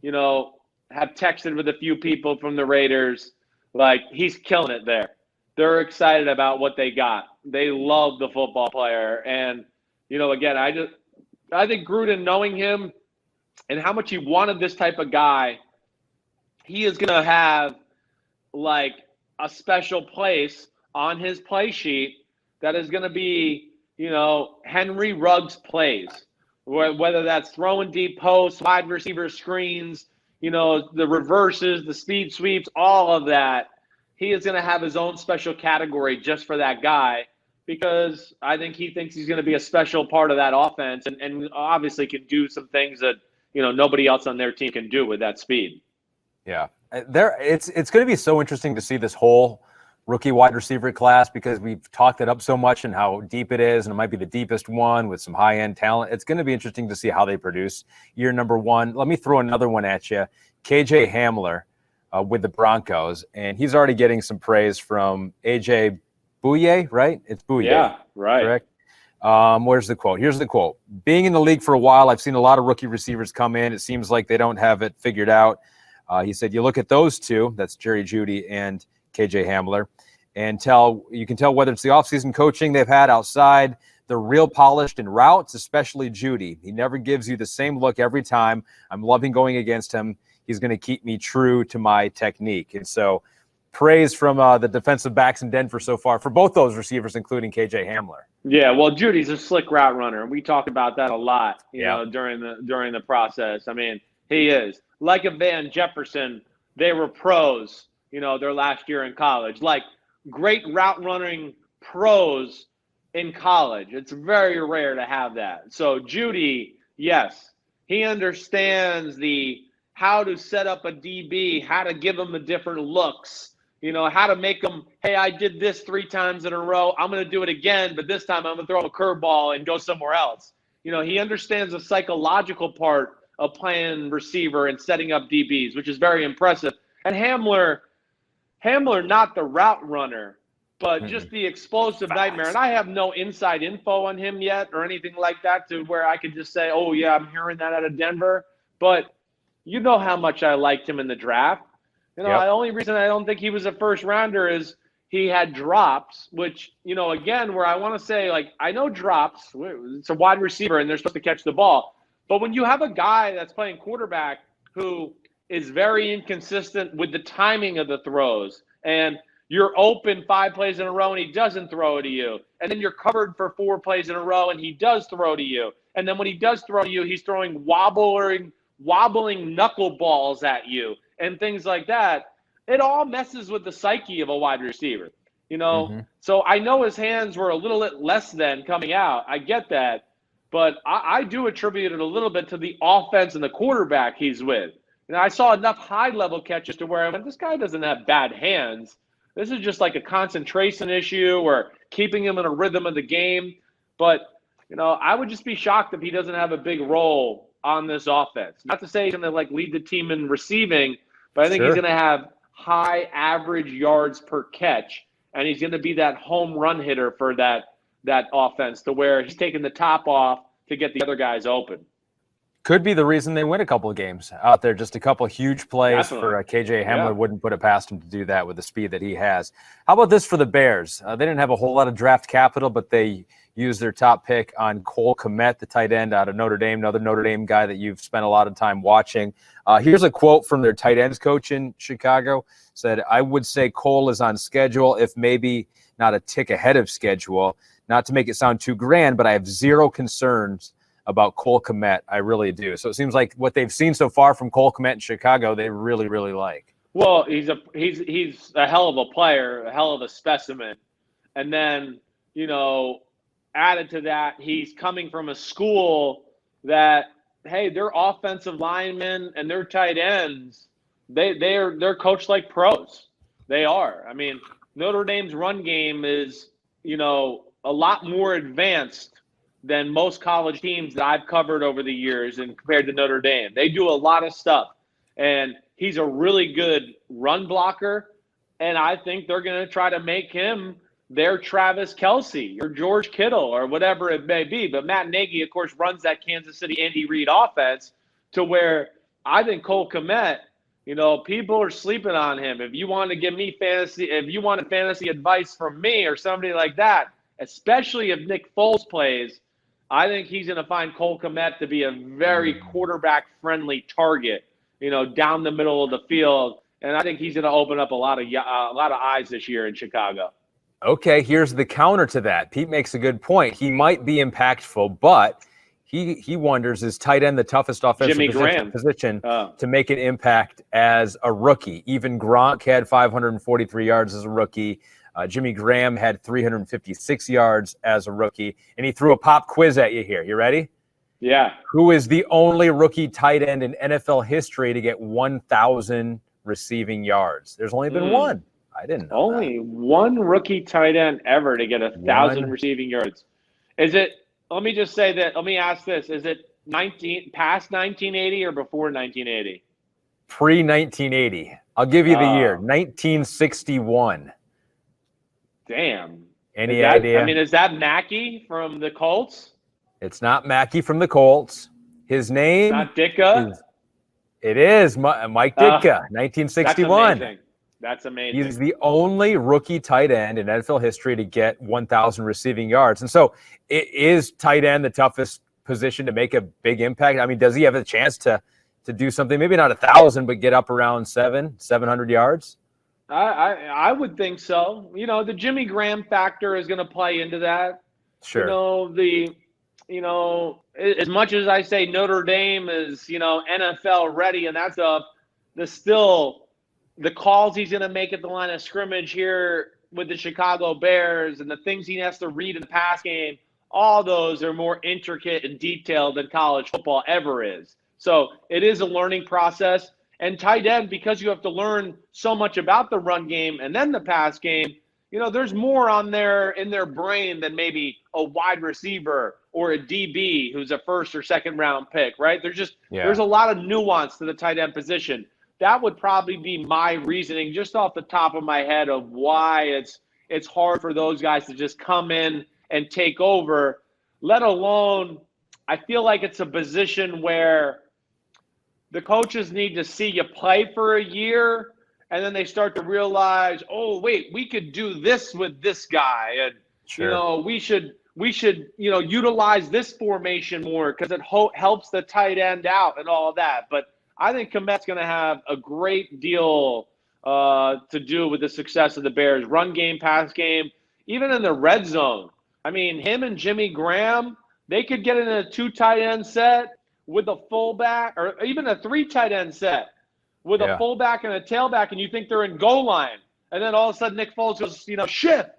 have texted with a few people from the Raiders, like, he's killing it there. They're excited about what they got. They love the football player. And, again, I think Gruden, knowing him and how much he wanted this type of guy, he is going to have, like, a special place on his play sheet that is going to be, Henry Ruggs plays, whether that's throwing deep posts, wide receiver screens, the reverses, the speed sweeps, all of that. He is going to have his own special category just for that guy, because I think he thinks he's going to be a special part of that offense and obviously can do some things that, nobody else on their team can do with that speed. Yeah. It's going to be so interesting to see this whole rookie wide receiver class, because we've talked it up so much and how deep it is, and it might be the deepest one with some high-end talent. It's going to be interesting to see how they produce year number 1. Let me throw another one at you. KJ Hamler with the Broncos, and he's already getting some praise from AJ Bouye, right? It's Bouye. Yeah, right. Correct? Where's the quote? Here's the quote. "Being in the league for a while, I've seen a lot of rookie receivers come in. It seems like they don't have it figured out." He said, "You look at those two, that's Jerry Jeudy and KJ Hamler, and you can tell whether it's the offseason coaching they've had outside. They're real polished in routes, especially Jeudy. He never gives you the same look every time. I'm loving going against him. He's going to keep me true to my technique." And so praise from the defensive backs in Denver so far for both those receivers, including KJ Hamler. Yeah, well, Judy's a slick route runner. We talked about that a lot, during the process. I mean, he is. Like a Van Jefferson, they were pros, their last year in college. Like great route running pros in college. It's very rare to have that. So Judy, yes, he understands how to set up a DB, how to give him the different looks, how to make them, hey, I did this 3 times in a row. I'm going to do it again, but this time I'm going to throw a curveball and go somewhere else. He understands the psychological part of playing receiver and setting up DBs, which is very impressive. And Hamler, not the route runner, but just the explosive nightmare. And I have no inside info on him yet or anything like that to where I could just say, oh, yeah, I'm hearing that out of Denver. But you know how much I liked him in the draft. The only reason I don't think he was a first rounder is he had drops, which, again, where I want to say, like, I know drops. It's a wide receiver, and they're supposed to catch the ball. But when you have a guy that's playing quarterback who is very inconsistent with the timing of the throws, and you're open 5 plays in a row and he doesn't throw it to you, and then you're covered for 4 plays in a row and he does throw to you, and then when he does throw to you, he's throwing wobbling knuckleballs at you and things like that, it all messes with the psyche of a wide receiver, So I know his hands were a little bit less than coming out. I get that. But I do attribute it a little bit to the offense and the quarterback he's with. I saw enough high-level catches to where I went, this guy doesn't have bad hands. This is just like a concentration issue or keeping him in a rhythm of the game. But, I would just be shocked if he doesn't have a big role on this offense. Not to say he's going to, lead the team in receiving, but I think he's going to have high average yards per catch, and he's going to be that home run hitter for that offense to where he's taking the top off to get the other guys open. Could be the reason they win a couple of games out there. Just a couple of huge plays. Definitely. For KJ Hamler. Wouldn't put it past him to do that with the speed that he has. How about this for the Bears? They didn't have a whole lot of draft capital, but they used their top pick on Cole Kmet, the tight end out of Notre Dame, another Notre Dame guy that you've spent a lot of time watching. Here's a quote from their tight ends coach in Chicago. Said, I would say Cole is on schedule, if maybe not a tick ahead of schedule. Not to make it sound too grand, but I have zero concerns about Cole Kmet. I really do. So it seems like what they've seen so far from Cole Kmet in Chicago, they really, really like. Well, he's a hell of a player, a hell of a specimen. And then, added to that, he's coming from a school that, hey, their offensive linemen and their tight ends, they're coached like pros. They are. I mean, Notre Dame's run game is, a lot more advanced than most college teams that I've covered over the years and compared to Notre Dame. They do a lot of stuff. And he's a really good run blocker. And I think they're going to try to make him their Travis Kelce or George Kittle or whatever it may be. But Matt Nagy, of course, runs that Kansas City Andy Reid offense to where I think Cole Kmet, people are sleeping on him. If you want to give me fantasy advice from me or somebody like that, especially if Nick Foles plays, I think he's going to find Cole Kmet to be a very quarterback-friendly target, down the middle of the field. And I think he's going to open up a lot of eyes this year in Chicago. Okay, here's the counter to that. Pete makes a good point. He might be impactful, but he wonders, is tight end the toughest offensive position to make an impact as a rookie? Even Gronk had 543 yards as a rookie. Jimmy Graham had 356 yards as a rookie, and he threw a pop quiz at you here. You ready? Yeah. Who is the only rookie tight end in NFL history to get 1,000 receiving yards? There's only been one. I didn't know only one rookie tight end ever to get 1,000 receiving yards. Is it? Let me just say that. Let me ask this: is it past 1980 or before 1980? Pre-1980. I'll give you the year: 1961. Damn. Any idea? I mean, is that Mackey from the Colts? It's not Mackey from the Colts. His name. Not Ditka. It is Mike Ditka, 1961. That's amazing. He's the only rookie tight end in NFL history to get 1,000 receiving yards. And so is tight end the toughest position to make a big impact? I mean, does he have a chance to do something, maybe not 1,000, but get up around 700 yards? I would think so. The Jimmy Graham factor is going to play into that. Sure. As much as I say Notre Dame is, NFL ready, and that's the calls he's going to make at the line of scrimmage here, with the Chicago Bears and the things he has to read in the pass game, all those are more intricate and detailed than college football ever is. So it is a learning process. And tight end, because you have to learn so much about the run game and then the pass game, there's more in their brain than maybe a wide receiver or a DB who's a first or second round pick, right? There's a lot of nuance to the tight end position. That would probably be my reasoning just off the top of my head of why it's hard for those guys to just come in and take over, let alone I feel like it's a position where the coaches need to see you play for a year, and then they start to realize, oh, wait, we could do this with this guy. And, sure. We should utilize this formation more because it helps the tight end out and all of that. But I think Kmet's going to have a great deal to do with the success of the Bears. Run game, pass game, even in the red zone. I mean, him and Jimmy Graham, they could get in a 2 tight end set with a fullback, or even a 3 tight end set with a fullback and a tailback, and you think they're in goal line. And then all of a sudden Nick Foles goes, shift.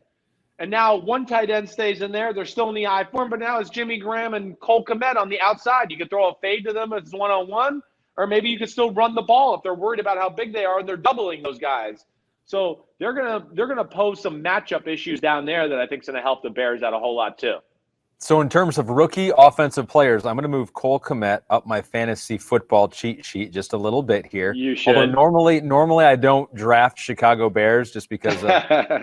And now 1 tight end stays in there. They're still in the I form, but now it's Jimmy Graham and Cole Kmet on the outside. You could throw a fade to them as one-on-one, or maybe you could still run the ball if they're worried about how big they are and they're doubling those guys. So they're gonna pose some matchup issues down there that I think is going to help the Bears out a whole lot too. So in terms of rookie offensive players, I'm going to move Cole Kmet up my fantasy football cheat sheet just a little bit here. You should. Although normally I don't draft Chicago Bears just because of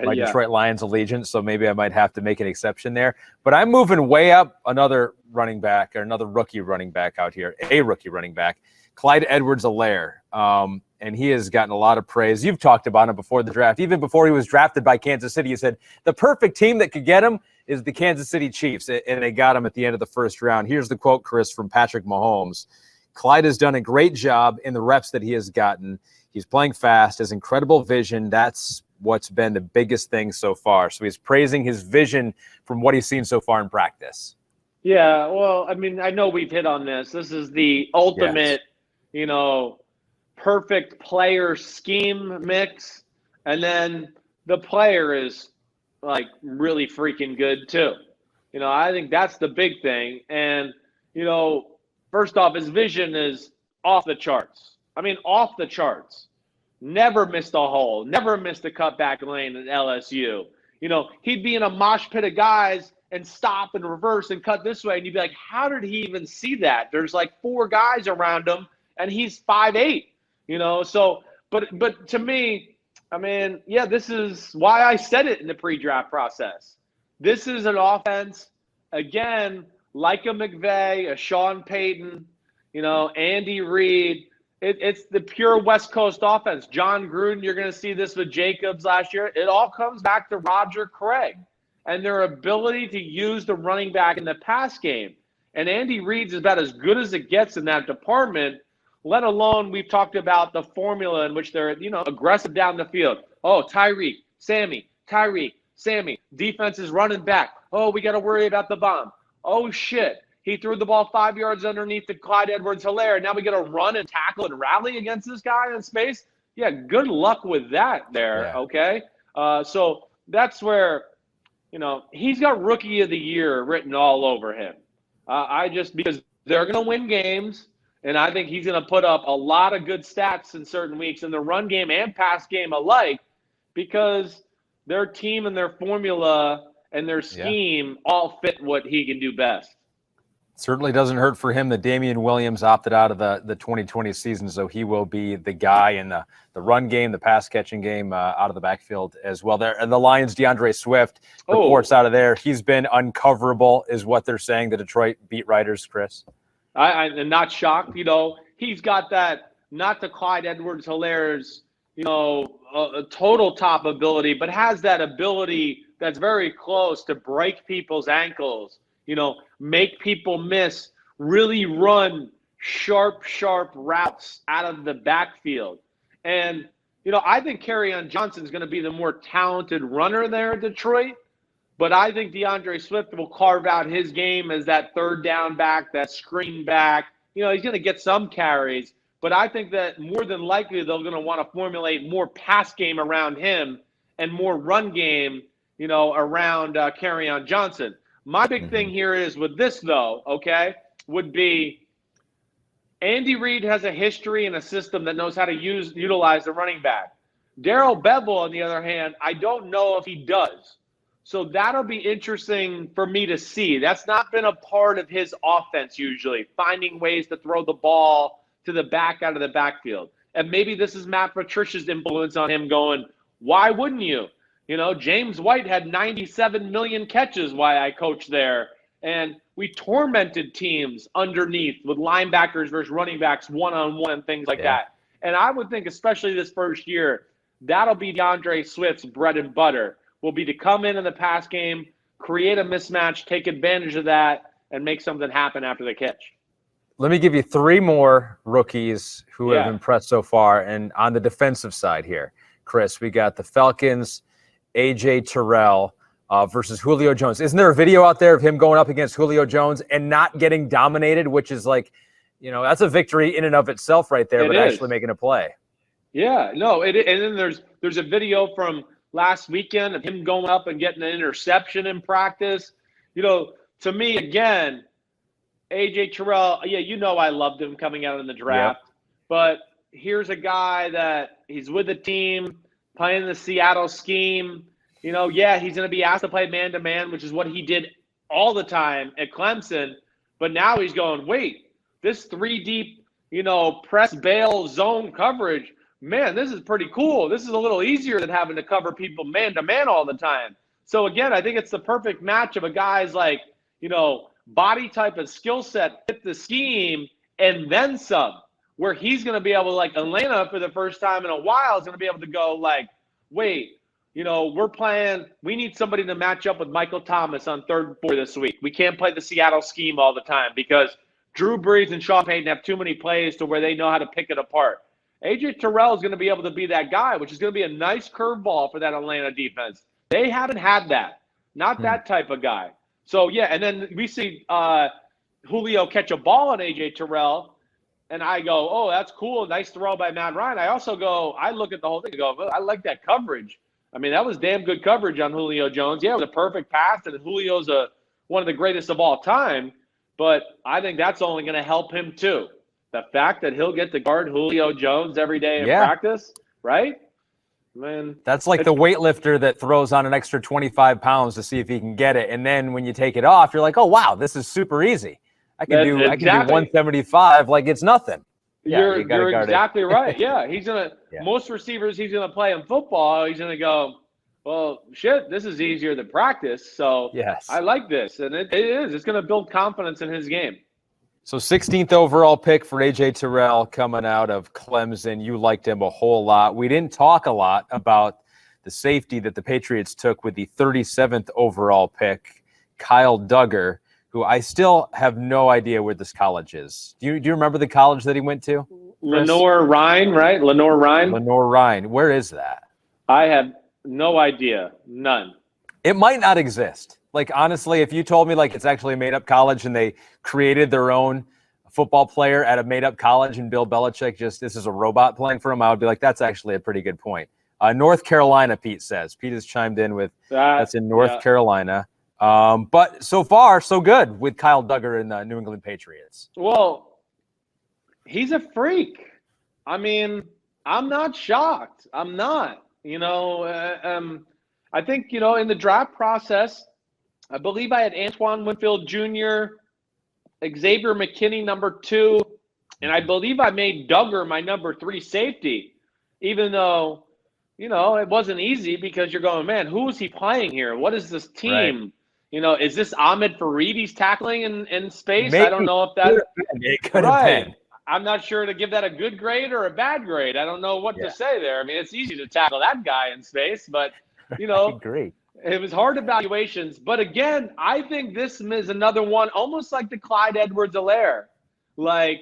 my Detroit Lions allegiance, so maybe I might have to make an exception there. But I'm moving way up another running back, or another rookie running back out here, a rookie running back, Clyde Edwards-Helaire. And he has gotten a lot of praise. You've talked about him before the draft. Even before he was drafted by Kansas City, you said the perfect team that could get him is the Kansas City Chiefs, and they got him at the end of the first round. Here's the quote, Chris, from Patrick Mahomes. Clyde has done a great job in the reps that he has gotten. He's playing fast, has incredible vision. That's what's been the biggest thing so far. So he's praising his vision from what he's seen so far in practice. Yeah, well, I mean, I know we've hit on this. This is the ultimate, perfect player scheme mix, and then the player is like really freaking good too. I think that's the big thing. And first off, his vision is off the charts. I mean, off the charts. Never missed a hole, never missed a cutback lane at LSU. He'd be in a mosh pit of guys and stop and reverse and cut this way, and you'd be like, how did he even see that? There's like 4 guys around him and he's 5'8". So, but to me, I mean, this is why I said it in the pre-draft process. This is an offense, again, like a McVay, a Sean Payton, Andy Reid. It's the pure West Coast offense. Jon Gruden, you're going to see this with Jacobs last year. It all comes back to Roger Craig and their ability to use the running back in the pass game. And Andy Reid's about as good as it gets in that department. Let alone we've talked about the formula in which they're, aggressive down the field. Oh, Tyreek, Sammy, Tyreek, Sammy. Defense is running back. Oh, we got to worry about the bomb. Oh, shit. He threw the ball 5 yards underneath the Clyde Edwards-Helaire. Now we got to run and tackle and rally against this guy in space. Yeah, good luck with that there, okay? So that's where, he's got Rookie of the Year written all over him. Because they're going to win games. And I think he's going to put up a lot of good stats in certain weeks in the run game and pass game alike because their team and their formula and their scheme all fit what he can do best. Certainly doesn't hurt for him that Damian Williams opted out of the 2020 season, so he will be the guy in the run game, the pass-catching game out of the backfield as well. There, and the Lions' DeAndre Swift reports out of there. He's been uncoverable is what they're saying, the Detroit beat writers, Chris. I'm not shocked. He's got that, not the Clyde Edwards-Helaire's, a total top ability, but has that ability that's very close to break people's ankles, make people miss, really run sharp routes out of the backfield. And, I think Kerryon Johnson's going to be the more talented runner there in Detroit. But I think DeAndre Swift will carve out his game as that third down back, that screen back. He's going to get some carries. But I think that more than likely they're going to want to formulate more pass game around him and more run game, around Kerryon Johnson. My big thing here is with this, though, okay, would be Andy Reid has a history and a system that knows how to utilize the running back. Darrell Bevell, on the other hand, I don't know if he does. So that'll be interesting for me to see. That's not been a part of his offense usually, finding ways to throw the ball to the back out of the backfield. And maybe this is Matt Patricia's influence on him going, why wouldn't you? James White had 97 million catches while I coached there. And we tormented teams underneath with linebackers versus running backs one-on-one and things like that. And I would think, especially this first year, that'll be DeAndre Swift's bread and butter, will be to come in the pass game, create a mismatch, take advantage of that, and make something happen after the catch. Let me give you 3 more rookies who have impressed so far. And on the defensive side here, Chris, we got the Falcons, A.J. Terrell versus Julio Jones. Isn't there a video out there of him going up against Julio Jones and not getting dominated, which is like, that's a victory in and of itself right there, but actually making a play. Yeah, no, and then there's a video from last weekend of him going up and getting an interception in practice. To me, again, A.J. Terrell, I loved him coming out in the draft. Yep. But here's a guy that he's with the team, playing the Seattle scheme. He's going to be asked to play man-to-man, which is what he did all the time at Clemson. But now he's going, wait, this 3-deep, press bail zone coverage, man, this is pretty cool. This is a little easier than having to cover people man-to-man all the time. So, again, I think it's the perfect match of a guy's like, body type and skill set, fit the scheme, and then some, where he's going to be able to, like Atlanta for the first time in a while, is going to be able to go like, wait, we need somebody to match up with Michael Thomas on 3rd and 4 this week. We can't play the Seattle scheme all the time because Drew Brees and Sean Payton have too many plays to where they know how to pick it apart. A.J. Terrell is going to be able to be that guy, which is going to be a nice curveball for that Atlanta defense. They haven't had that. Not that type of guy. So, and then we see Julio catch a ball on A.J. Terrell, and I go, oh, that's cool. Nice throw by Matt Ryan. I also I look at the whole thing and go, I like that coverage. I mean, that was damn good coverage on Julio Jones. Yeah, it was a perfect pass, and Julio's one of the greatest of all time. But I think that's only going to help him too. The fact that he'll get to guard Julio Jones every day in practice, right? Man, that's like the weightlifter that throws on an extra 25 pounds to see if he can get it. And then when you take it off, you're like, oh, wow, this is super easy. I can do 175 like it's nothing. You're exactly right. Yeah, he's going to most receivers he's going to play in football, he's going to go, well, shit, this is easier than practice. So I like this. And it is. It's going to build confidence in his game. So 16th overall pick for A.J. Terrell coming out of Clemson. You liked him a whole lot. We didn't talk a lot about the safety that the Patriots took with the 37th overall pick, Kyle Duggar, who I still have no idea where this college is. Do you remember the college that he went to? Lenoir-Rhyne, right? Lenoir-Rhyne? Lenoir-Rhyne. Where is that? I have no idea. None. It might not exist. Like, honestly, if you told me, like, it's actually a made-up college and they created their own football player at a made-up college and Bill Belichick this is a robot playing for him, I would be like, that's actually a pretty good point. North Carolina, Pete says. Pete has chimed in with that's in North Carolina. But so far, so good with Kyle Duggar and the New England Patriots. Well, he's a freak. I mean, I'm not shocked. I'm not. I think, in the draft process, I believe I had Antoine Winfield Jr., Xavier McKinney number 2, and I believe I made Duggar my number 3 safety, even though, it wasn't easy because you're going, man, who is he playing here? What is this team? Right. Is this Ahmed Fareed he's tackling in space? Maybe. I don't know if that – it could have been. I'm not sure to give that a good grade or a bad grade. I don't know what to say there. I mean, it's easy to tackle that guy in space, but, I agree. It was hard evaluations. But, again, I think this is another one almost like the Clyde Edwards-Helaire. Like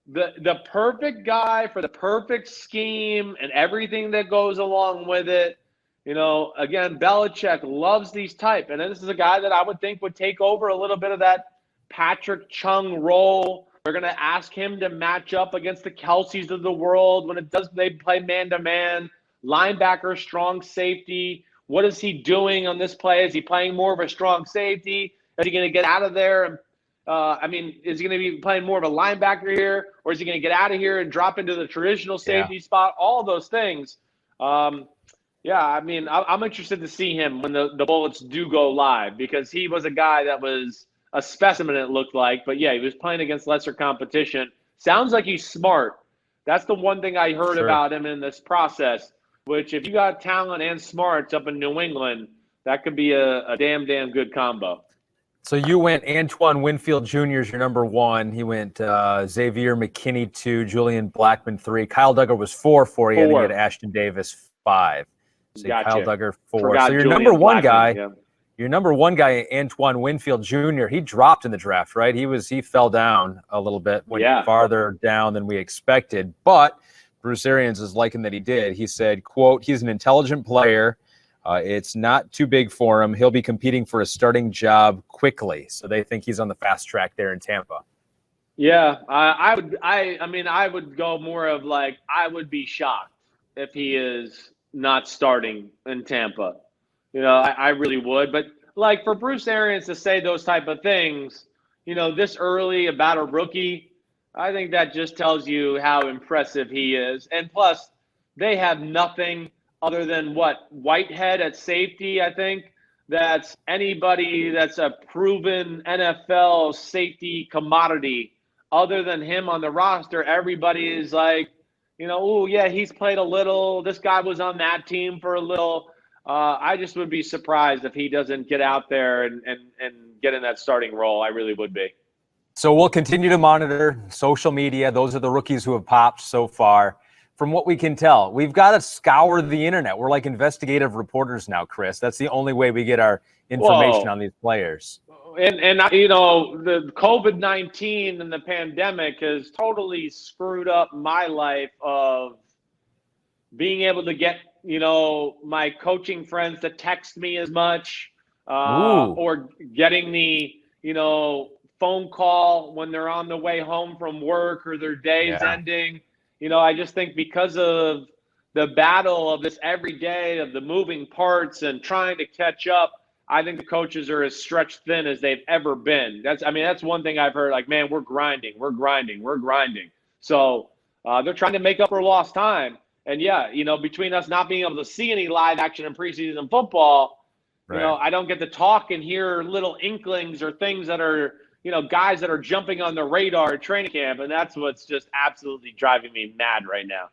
the perfect guy for the perfect scheme and everything that goes along with it. Again, Belichick loves these type. And this is a guy that I would think would take over a little bit of that Patrick Chung role. They're going to ask him to match up against the Kelseys of the world when they play man-to-man. linebacker, strong safety? What is he doing on this play? Is he playing more of a strong safety? Is he going to get out of there? Is he going to be playing more of a linebacker here? Or is he going to get out of here and drop into the traditional safety spot? All of those things. I'm interested to see him when the Bullets do go live, because he was a guy that was a specimen, it looked like. But, yeah, he was playing against lesser competition. Sounds like he's smart. That's the one thing I heard about him in this process, which if you got talent and smarts up in New England, that could be a damn good combo. So you went Antoine Winfield Jr. is your number 1. He went Xavier McKinney 2, Julian Blackmon 3. Kyle Duggar was 4 for you, and you had Ashton Davis 5. So gotcha. Kyle Duggar 4. Forgot so your Julian number 1 Blackmon, guy, yeah. your number 1 guy, Antoine Winfield Jr., he dropped in the draft, right? He fell down a little bit, went farther down than we expected. But Bruce Arians is liking that he did. He said, quote, he's an intelligent player. It's not too big for him. He'll be competing for a starting job quickly. So they think he's on the fast track there in Tampa. Yeah, I would go more of like, I would be shocked if he is not starting in Tampa. I really would. But like for Bruce Arians to say those type of things, this early about a rookie, I think that just tells you how impressive he is. And plus, they have nothing other than Whitehead at safety, I think. That's anybody that's a proven NFL safety commodity. Other than him on the roster, everybody is like, he's played a little. This guy was on that team for a little. I just would be surprised if he doesn't get out there and get in that starting role. I really would be. So we'll continue to monitor social media. Those are the rookies who have popped so far. From what we can tell, we've got to scour the internet. We're like investigative reporters now, Chris. That's the only way we get our information on these players. And the COVID-19 and the pandemic has totally screwed up my life of being able to get, my coaching friends to text me as much or getting the, phone call when they're on the way home from work or their day's ending. I just think because of the battle of this every day of the moving parts and trying to catch up, I think the coaches are as stretched thin as they've ever been. That's one thing I've heard, like, man, we're grinding. So they're trying to make up for lost time. And between us not being able to see any live action in preseason football, I don't get to talk and hear little inklings or things that are, guys that are jumping on the radar at training camp. And that's what's just absolutely driving me mad right now.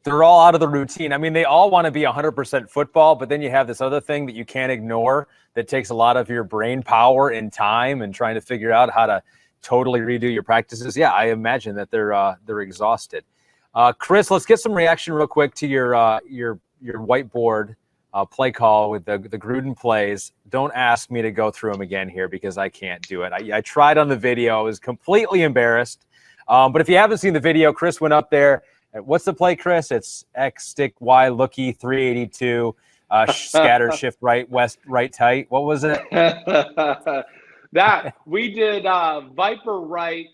They're all out of the routine. They all want to be 100% football, but then you have this other thing that you can't ignore that takes a lot of your brain power and time and trying to figure out how to totally redo your practices. Yeah, I imagine that they're exhausted. Chris, let's get some reaction real quick to your whiteboard play call with the Gruden plays. Don't ask me to go through them again here because I can't do it. I tried on the video. I was completely embarrassed. But if you haven't seen the video, Chris went up there. What's the play, Chris? It's X, stick, Y, looky, 382, scatter, shift, right, west, right, tight. What was it? That we did Viper right,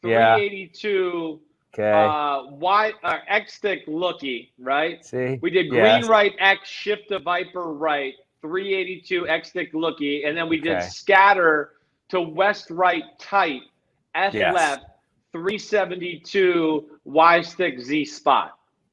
382. Y X stick looky, right? See? We did green right X shift to Viper right, 382 X stick looky, and then we did scatter to west right tight, F left, 372 Y stick Z spot.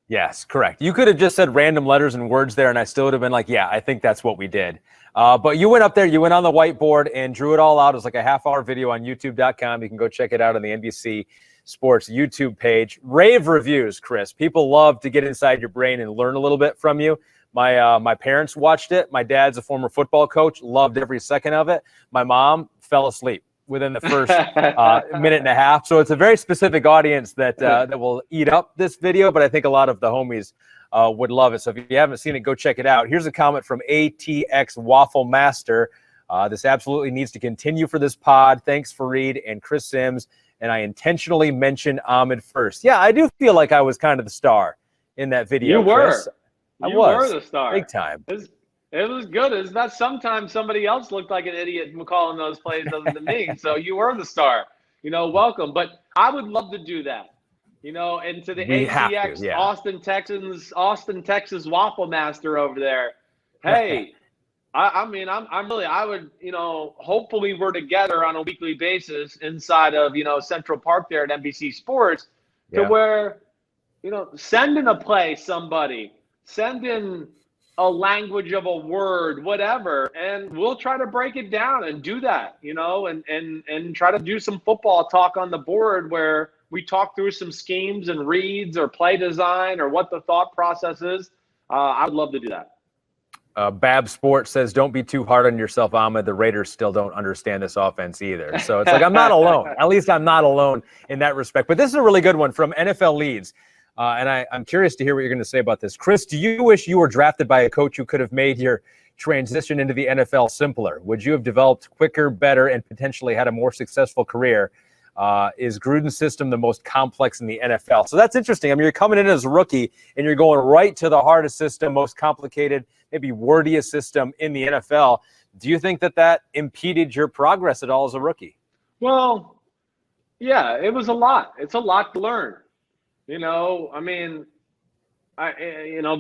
Yes, correct. You could have just said random letters and words there, and I still would have been like, yeah, I think that's what we did. But you went up there, you went on the whiteboard and drew it all out. It was like a half-hour video on YouTube.com. You can go check it out on the NBC Sports YouTube page. Rave reviews, Chris. People love to get inside your brain and learn a little bit from you. My parents watched it. My dad's a former football coach, loved every second of it. My mom fell asleep within the first minute and a half. So it's a very specific audience that will eat up this video, but I think a lot of the homies would love it. So if you haven't seen it, go check it out. Here's a comment from ATX Waffle Master. This absolutely needs to continue for this pod. Thanks for Reed and Chris Simms. And I intentionally mentioned Ahmed first. Yeah, I do feel like I was kind of the star in that video. You were. Chris. You were the star. Big time. It was good. It's not sometimes somebody else looked like an idiot calling those plays other than me. So you were the star. Welcome. But I would love to do that. And to the We have to, ATX yeah. Austin, Texas waffle master over there. Hey, I would, hopefully we're together on a weekly basis inside of, Central Park there at NBC Sports to where, send in a play somebody, send in a language of a word, whatever, and we'll try to break it down and do that, and try to do some football talk on the board where we talk through some schemes and reads or play design or what the thought process is. I would love to do that. Bab Sport says, don't be too hard on yourself, Ahmed. The Raiders still don't understand this offense either. So it's like, I'm not alone. At least I'm not alone in that respect. But this is a really good one from NFL Leads. And I'm curious to hear what you're going to say about this. Chris, do you wish you were drafted by a coach who could have made your transition into the NFL simpler? Would you have developed quicker, better, and potentially had a more successful career? Is Gruden's system the most complex in the NFL? So that's interesting. I mean, you're coming in as a rookie and you're going right to the hardest system, most complicated, maybe wordiest system in the NFL. Do you think that impeded your progress at all as a rookie? Well, yeah, it was a lot. It's a lot to learn.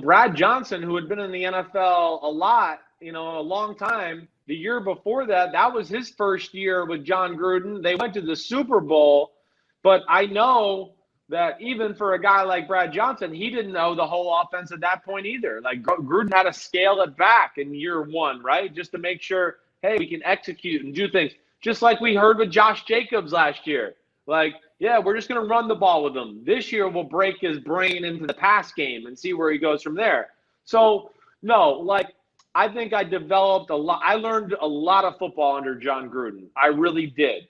Brad Johnson, who had been in the NFL a lot, a long time, the year before that was his first year with Jon Gruden. They went to the Super Bowl, but I know that even for a guy like Brad Johnson, he didn't know the whole offense at that point either. Like Gruden had to scale it back in year one, right? Just to make sure, hey, we can execute and do things. Just like we heard with Josh Jacobs last year. Like, yeah, we're just going to run the ball with him. This year we'll break his brain into the pass game and see where he goes from there. So, no, I think I developed a lot. I learned a lot of football under Jon Gruden. I really did.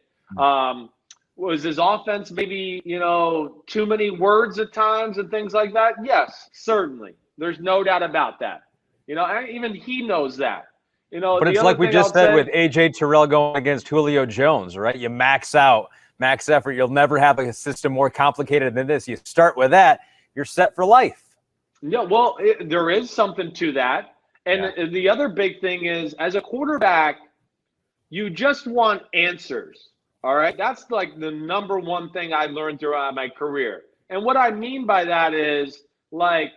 Was his offense maybe, too many words at times and things like that? Yes, certainly. There's no doubt about that. Even he knows that. But it's like we just said with A.J. Terrell going against Julio Jones, right? You max effort. You'll never have a system more complicated than this. You start with that, you're set for life. Yeah, well, there is something to that. And the other big thing is, as a quarterback, you just want answers, all right? That's like the number one thing I learned throughout my career. And what I mean by that is, quarterbacks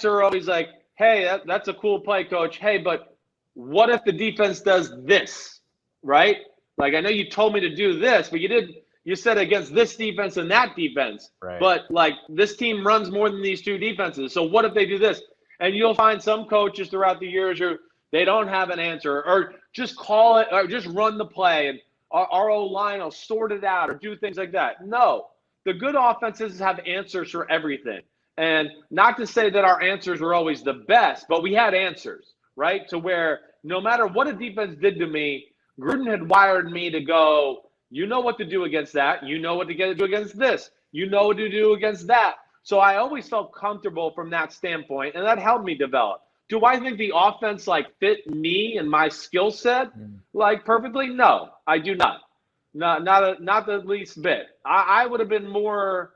are always like, hey, that's a cool play, coach. Hey, but what if the defense does this, right? Like, I know you told me to do this, but you said against this defense and that defense. Right. But, this team runs more than these two defenses. So what if they do this? And you'll find some coaches throughout the years who they don't have an answer, or just call it, or just run the play, and our O-line will sort it out or do things like that. No, the good offenses have answers for everything. And not to say that our answers were always the best, but we had answers, right? To where no matter what a defense did to me, Gruden had wired me to go, you know what to do against that. You know what to do against this. You know what to do against that. So I always felt comfortable from that standpoint, and that helped me develop. Do I think the offense fit me and my skill set perfectly? No, I do not. Not the least bit. I would have been more,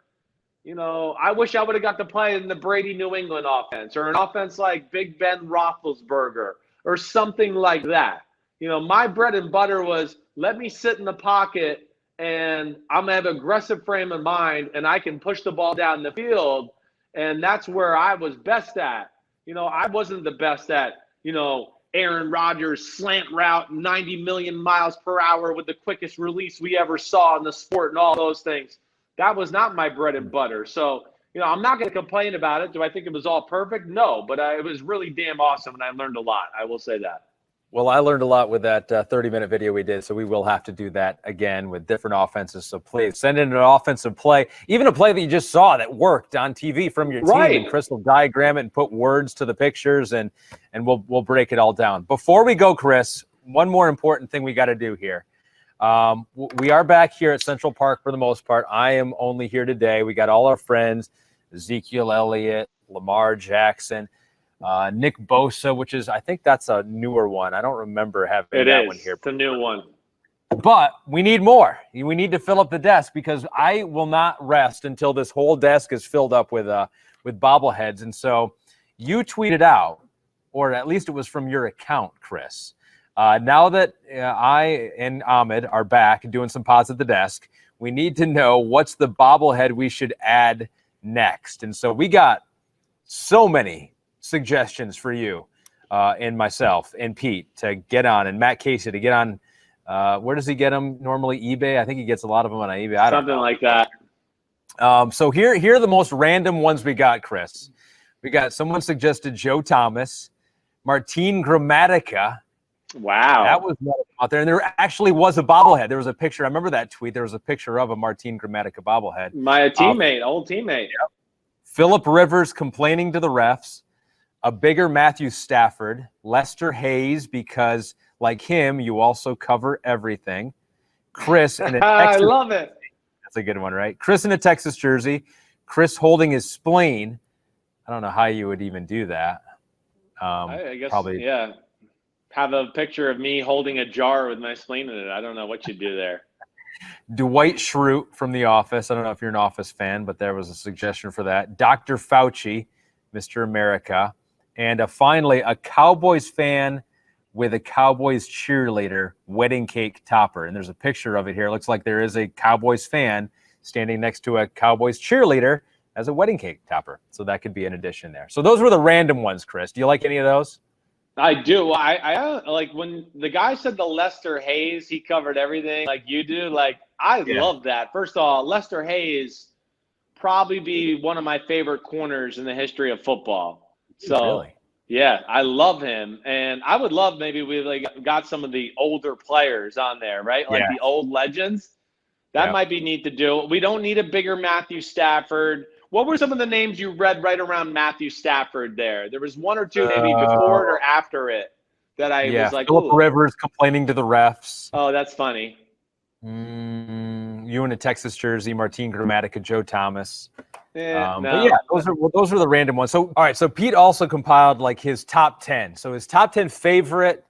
I wish I would have got to play in the Brady New England offense, or an offense like Big Ben Roethlisberger or something like that. My bread and butter was, let me sit in the pocket and I'm going to have an aggressive frame of mind, and I can push the ball down the field, and that's where I was best at. I wasn't the best at, Aaron Rodgers slant route 90 million miles per hour with the quickest release we ever saw in the sport and all those things. That was not my bread and butter. So, I'm not going to complain about it. Do I think it was all perfect? No, but it was really damn awesome, and I learned a lot. I will say that. Well, I learned a lot with that 30-minute video we did, so we will have to do that again with different offenses. So please send in an offensive play, even a play that you just saw that worked on TV from your team, and Chris will diagram it and put words to the pictures, and we'll break it all down. Before we go, Chris, one more important thing we got to do here. We are back here at Central Park for the most part. I am only here today. We got all our friends, Ezekiel Elliott, Lamar Jackson, Nick Bosa, which is, I think that's a newer one. I don't remember having that one here. It's a new one. But we need more. We need to fill up the desk, because I will not rest until this whole desk is filled up with bobbleheads. And so you tweeted out, or at least it was from your account, Chris, Now that I and Ahmed are back doing some pods at the desk, we need to know what's the bobblehead we should add next. And so we got so many suggestions for you and myself and Pete to get on, and Matt Casey to get on. Where does he get them normally? eBay? I think he gets a lot of them on eBay. I don't know. Something like that. So here are the most random ones we got, Chris. We got someone suggested Joe Thomas, Martin Gramatica. Wow. That was out there. And there actually was a bobblehead. There was a picture. I remember that tweet. There was a picture of a Martin Gramatica bobblehead. My teammate, old teammate. Yep. Phillip Rivers complaining to the refs. A bigger Matthew Stafford. Lester Hayes, because like him, you also cover everything. Chris in a Texas. I love it. That's a good one, right? Chris in a Texas jersey. Chris holding his spleen. I don't know how you would even do that. I guess probably. Yeah. Have a picture of me holding a jar with my spleen in it. I don't know what you'd do there. Dwight Schrute from The Office. I don't know if you're an Office fan, but there was a suggestion for that. Dr. Fauci, Mr. America. And finally, a Cowboys fan with a Cowboys cheerleader wedding cake topper. And there's a picture of it here. It looks like there is a Cowboys fan standing next to a Cowboys cheerleader as a wedding cake topper. So that could be an addition there. So those were the random ones, Chris. Do you like any of those? I do. I like when the guy said the Lester Hayes, he covered everything like you do. Like, I love that. First of all, Lester Hayes probably be one of my favorite corners in the history of football. So, really? Yeah, I love him. And I would love maybe we got some of the older players on there, right? Like the old legends. That might be neat to do. We don't need a bigger Matthew Stafford. What were some of the names you read right around Matthew Stafford there? There was one or two maybe before it or after it that I was like, Phillip Rivers complaining to the refs. Oh, that's funny. You in a Texas jersey, Martin Gramatica, Joe Thomas. No. But yeah, those are the random ones. So all right, so Pete also compiled like his top 10. So his top 10 favorite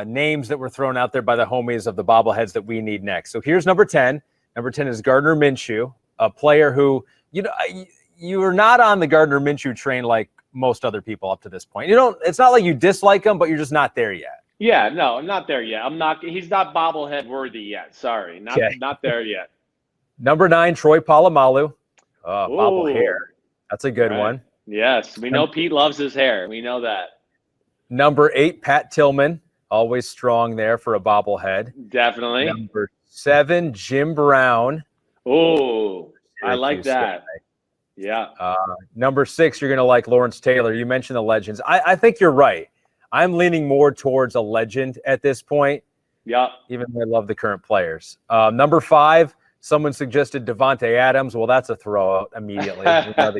names that were thrown out there by the homies of the bobbleheads that we need next. So here's number 10. Number 10 is Gardner Minshew, a player who, you are not on the Gardner Minshew train like most other people up to this point. It's not like you dislike him, but you're just not there yet. Yeah, no, I'm not there yet. He's not bobblehead worthy yet. Sorry. Not there yet. Number 9, Troy Polamalu. Bobble hair. That's a good one. Yes. We know Pete loves his hair. We know that. Number 8, Pat Tillman. Always strong there for a bobblehead. Definitely. Number 7, Jim Brown. Oh, I like that. Guy. Yeah. Number 6, you're going to like Lawrence Taylor. You mentioned the legends. I think you're right. I'm leaning more towards a legend at this point. Yeah. Even though I love the current players. Number 5, someone suggested Devontae Adams. Well, that's a throw immediately. Everybody's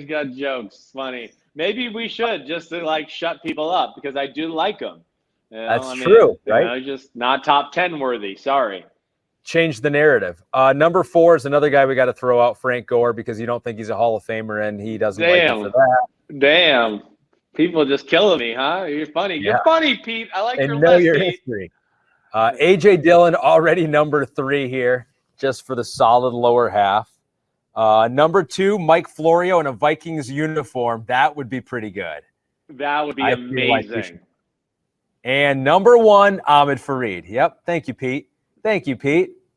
got jokes. It's funny. Maybe we should just to shut people up because I do like them. That's true, right? Just not top 10 worthy. Sorry. Change the narrative. Number 4 is another guy we got to throw out, Frank Gore, because you don't think he's a Hall of Famer and he doesn't like it for that. Damn. People just killing me, huh? You're funny. Yeah. You're funny, Pete. I like your know list, your Pete. history. A.J. Dillon already number 3 here, just for the solid lower half. Number 2, Mike Florio in a Vikings uniform. That would be pretty good. That would be amazing. And number 1, Ahmed Fareed. Yep. Thank you, Pete.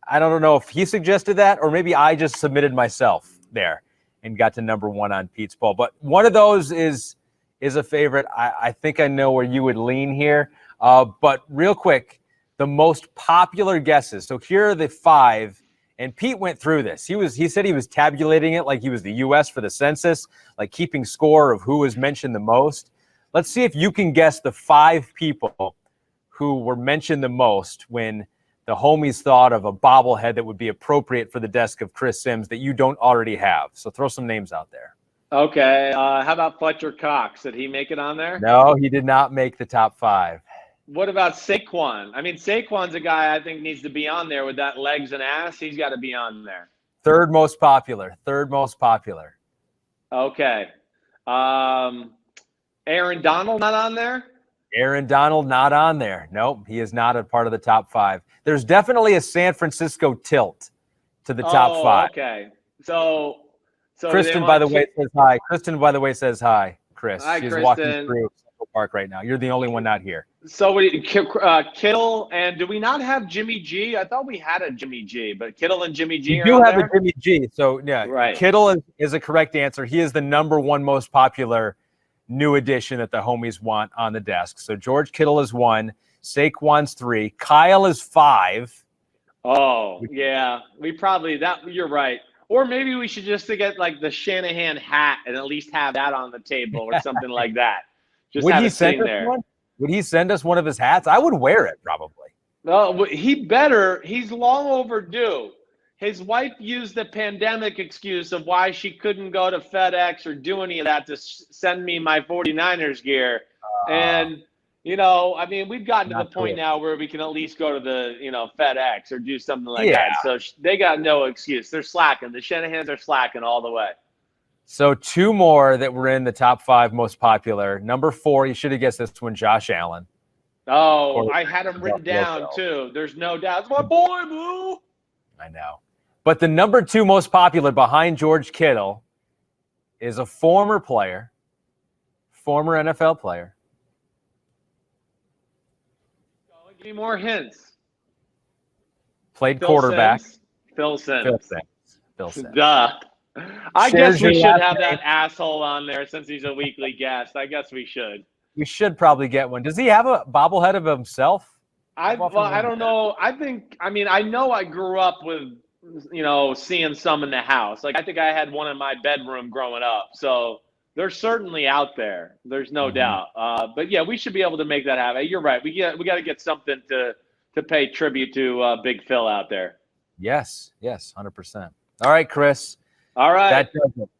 I don't know if he suggested that or maybe I just submitted myself there and got to number 1 on Pete's poll. But one of those is a favorite. I think I know where you would lean here. But real quick, the most popular guesses. So here are the 5. And Pete went through this. He said he was tabulating it like he was the U.S. for the census, like keeping score of who was mentioned the most. Let's see if you can guess the 5 people who were mentioned the most when the homies thought of a bobblehead that would be appropriate for the desk of Chris Simms that you don't already have. So throw some names out there. Okay. How about Fletcher Cox? Did he make it on there? No, he did not make the top 5. What about Saquon? I mean, Saquon's a guy I think needs to be on there with that legs and ass. He's got to be on there. Third most popular. Okay. Aaron Donald not on there? Aaron Donald not on there. Nope, he is not a part of the top 5. There's definitely a San Francisco tilt to the top 5. Okay. So Kristen, by the way, says hi. Chris. Hi, She's Kristen. walking through. Central Park right now. You're the only one not here. So Kittle, and do we not have Jimmy G? I thought we had a Jimmy G, but Kittle and Jimmy G You are do on have there? a Jimmy G. So, yeah, Right. Kittle is a correct answer. He is the #1 most popular new addition that the homies want on the desk. So George Kittle is 1. Saquon's 3. Kyle is 5. Oh, yeah. You're right. Or maybe we should just get like the Shanahan hat and at least have that on the table or something like that. Just Would have he it sitting send us there. one? Would he send us one of his hats? I would wear it probably. No, he better. He's long overdue. His wife used the pandemic excuse of why she couldn't go to FedEx or do any of that to send me my 49ers gear. And, I mean, we've gotten to the point now where we can at least go to the, FedEx or do something like that. So they got no excuse. They're slacking. The Shanahans are slacking all the way. So 2 more that were in the top 5 most popular. Number 4, you should have guessed this one, Josh Allen. Oh, I had him written down too. There's no doubt. It's my boy, Blue. I know. But the number 2 most popular behind George Kittle is a former player, former NFL player. Give me more hints. Played quarterback. Phil Simms. Phil Simms. Duh. I guess we should have that asshole on there since he's a weekly guest. I guess we should. We should probably get one. Does he have a bobblehead of himself? I don't know. I know I grew up with, seeing some in the house. Like, I think I had one in my bedroom growing up. So they're certainly out there. There's no doubt. But yeah, we should be able to make that happen. You're right. We got to get something to pay tribute to Big Phil out there. Yes, 100%. All right, Chris. All right. That does it.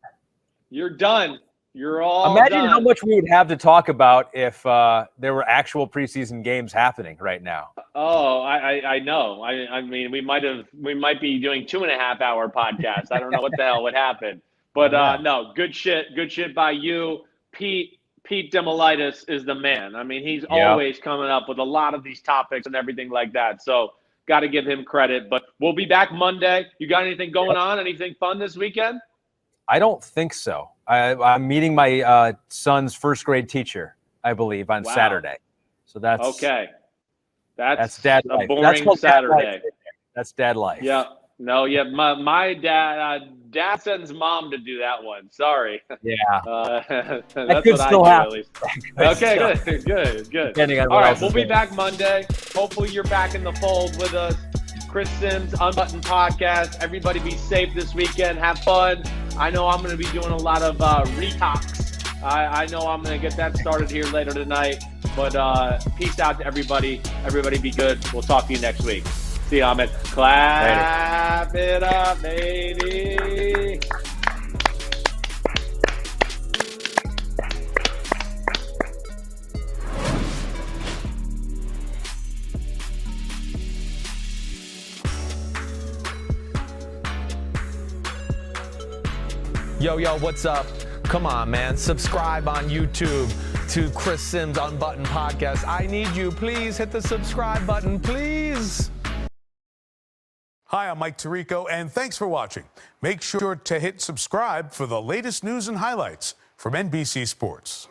You're done. You're all Imagine done. how much we would have to talk about if there were actual preseason games happening right now. Oh, I know. I mean, we might be doing 2.5-hour podcasts. I don't know what the hell would happen. But no, good shit by you. Pete Demolitis is the man. I mean, he's always coming up with a lot of these topics and everything like that. So got to give him credit. But we'll be back Monday. You got anything going on? Anything fun this weekend? I don't think so. I'm meeting my son's first grade teacher, I believe, on Saturday. So that's okay. That's dad a life. boring that's Saturday. That's dad life. Yeah. No. Yeah. My dad sends mom to do that one. Sorry. Yeah. That's could what still I do, happen. at least. Okay. Good. Depending on all what right. else We'll is be going. back Monday. Hopefully you're back in the fold with us. Chris Simms Unbuttoned podcast. Everybody be safe this weekend. Have fun. I know I'm going to be doing a lot of retox. I know I'm going to get that started here later tonight. But peace out to everybody. Everybody be good. We'll talk to you next week. See you, Ahmed. Clap it up, baby. Yo, what's up? Come on, man. Subscribe on YouTube to Chris Simms Unbuttoned podcast. I need you. Please hit the subscribe button, please. Hi, I'm Mike Tirico, and thanks for watching. Make sure to hit subscribe for the latest news and highlights from NBC Sports.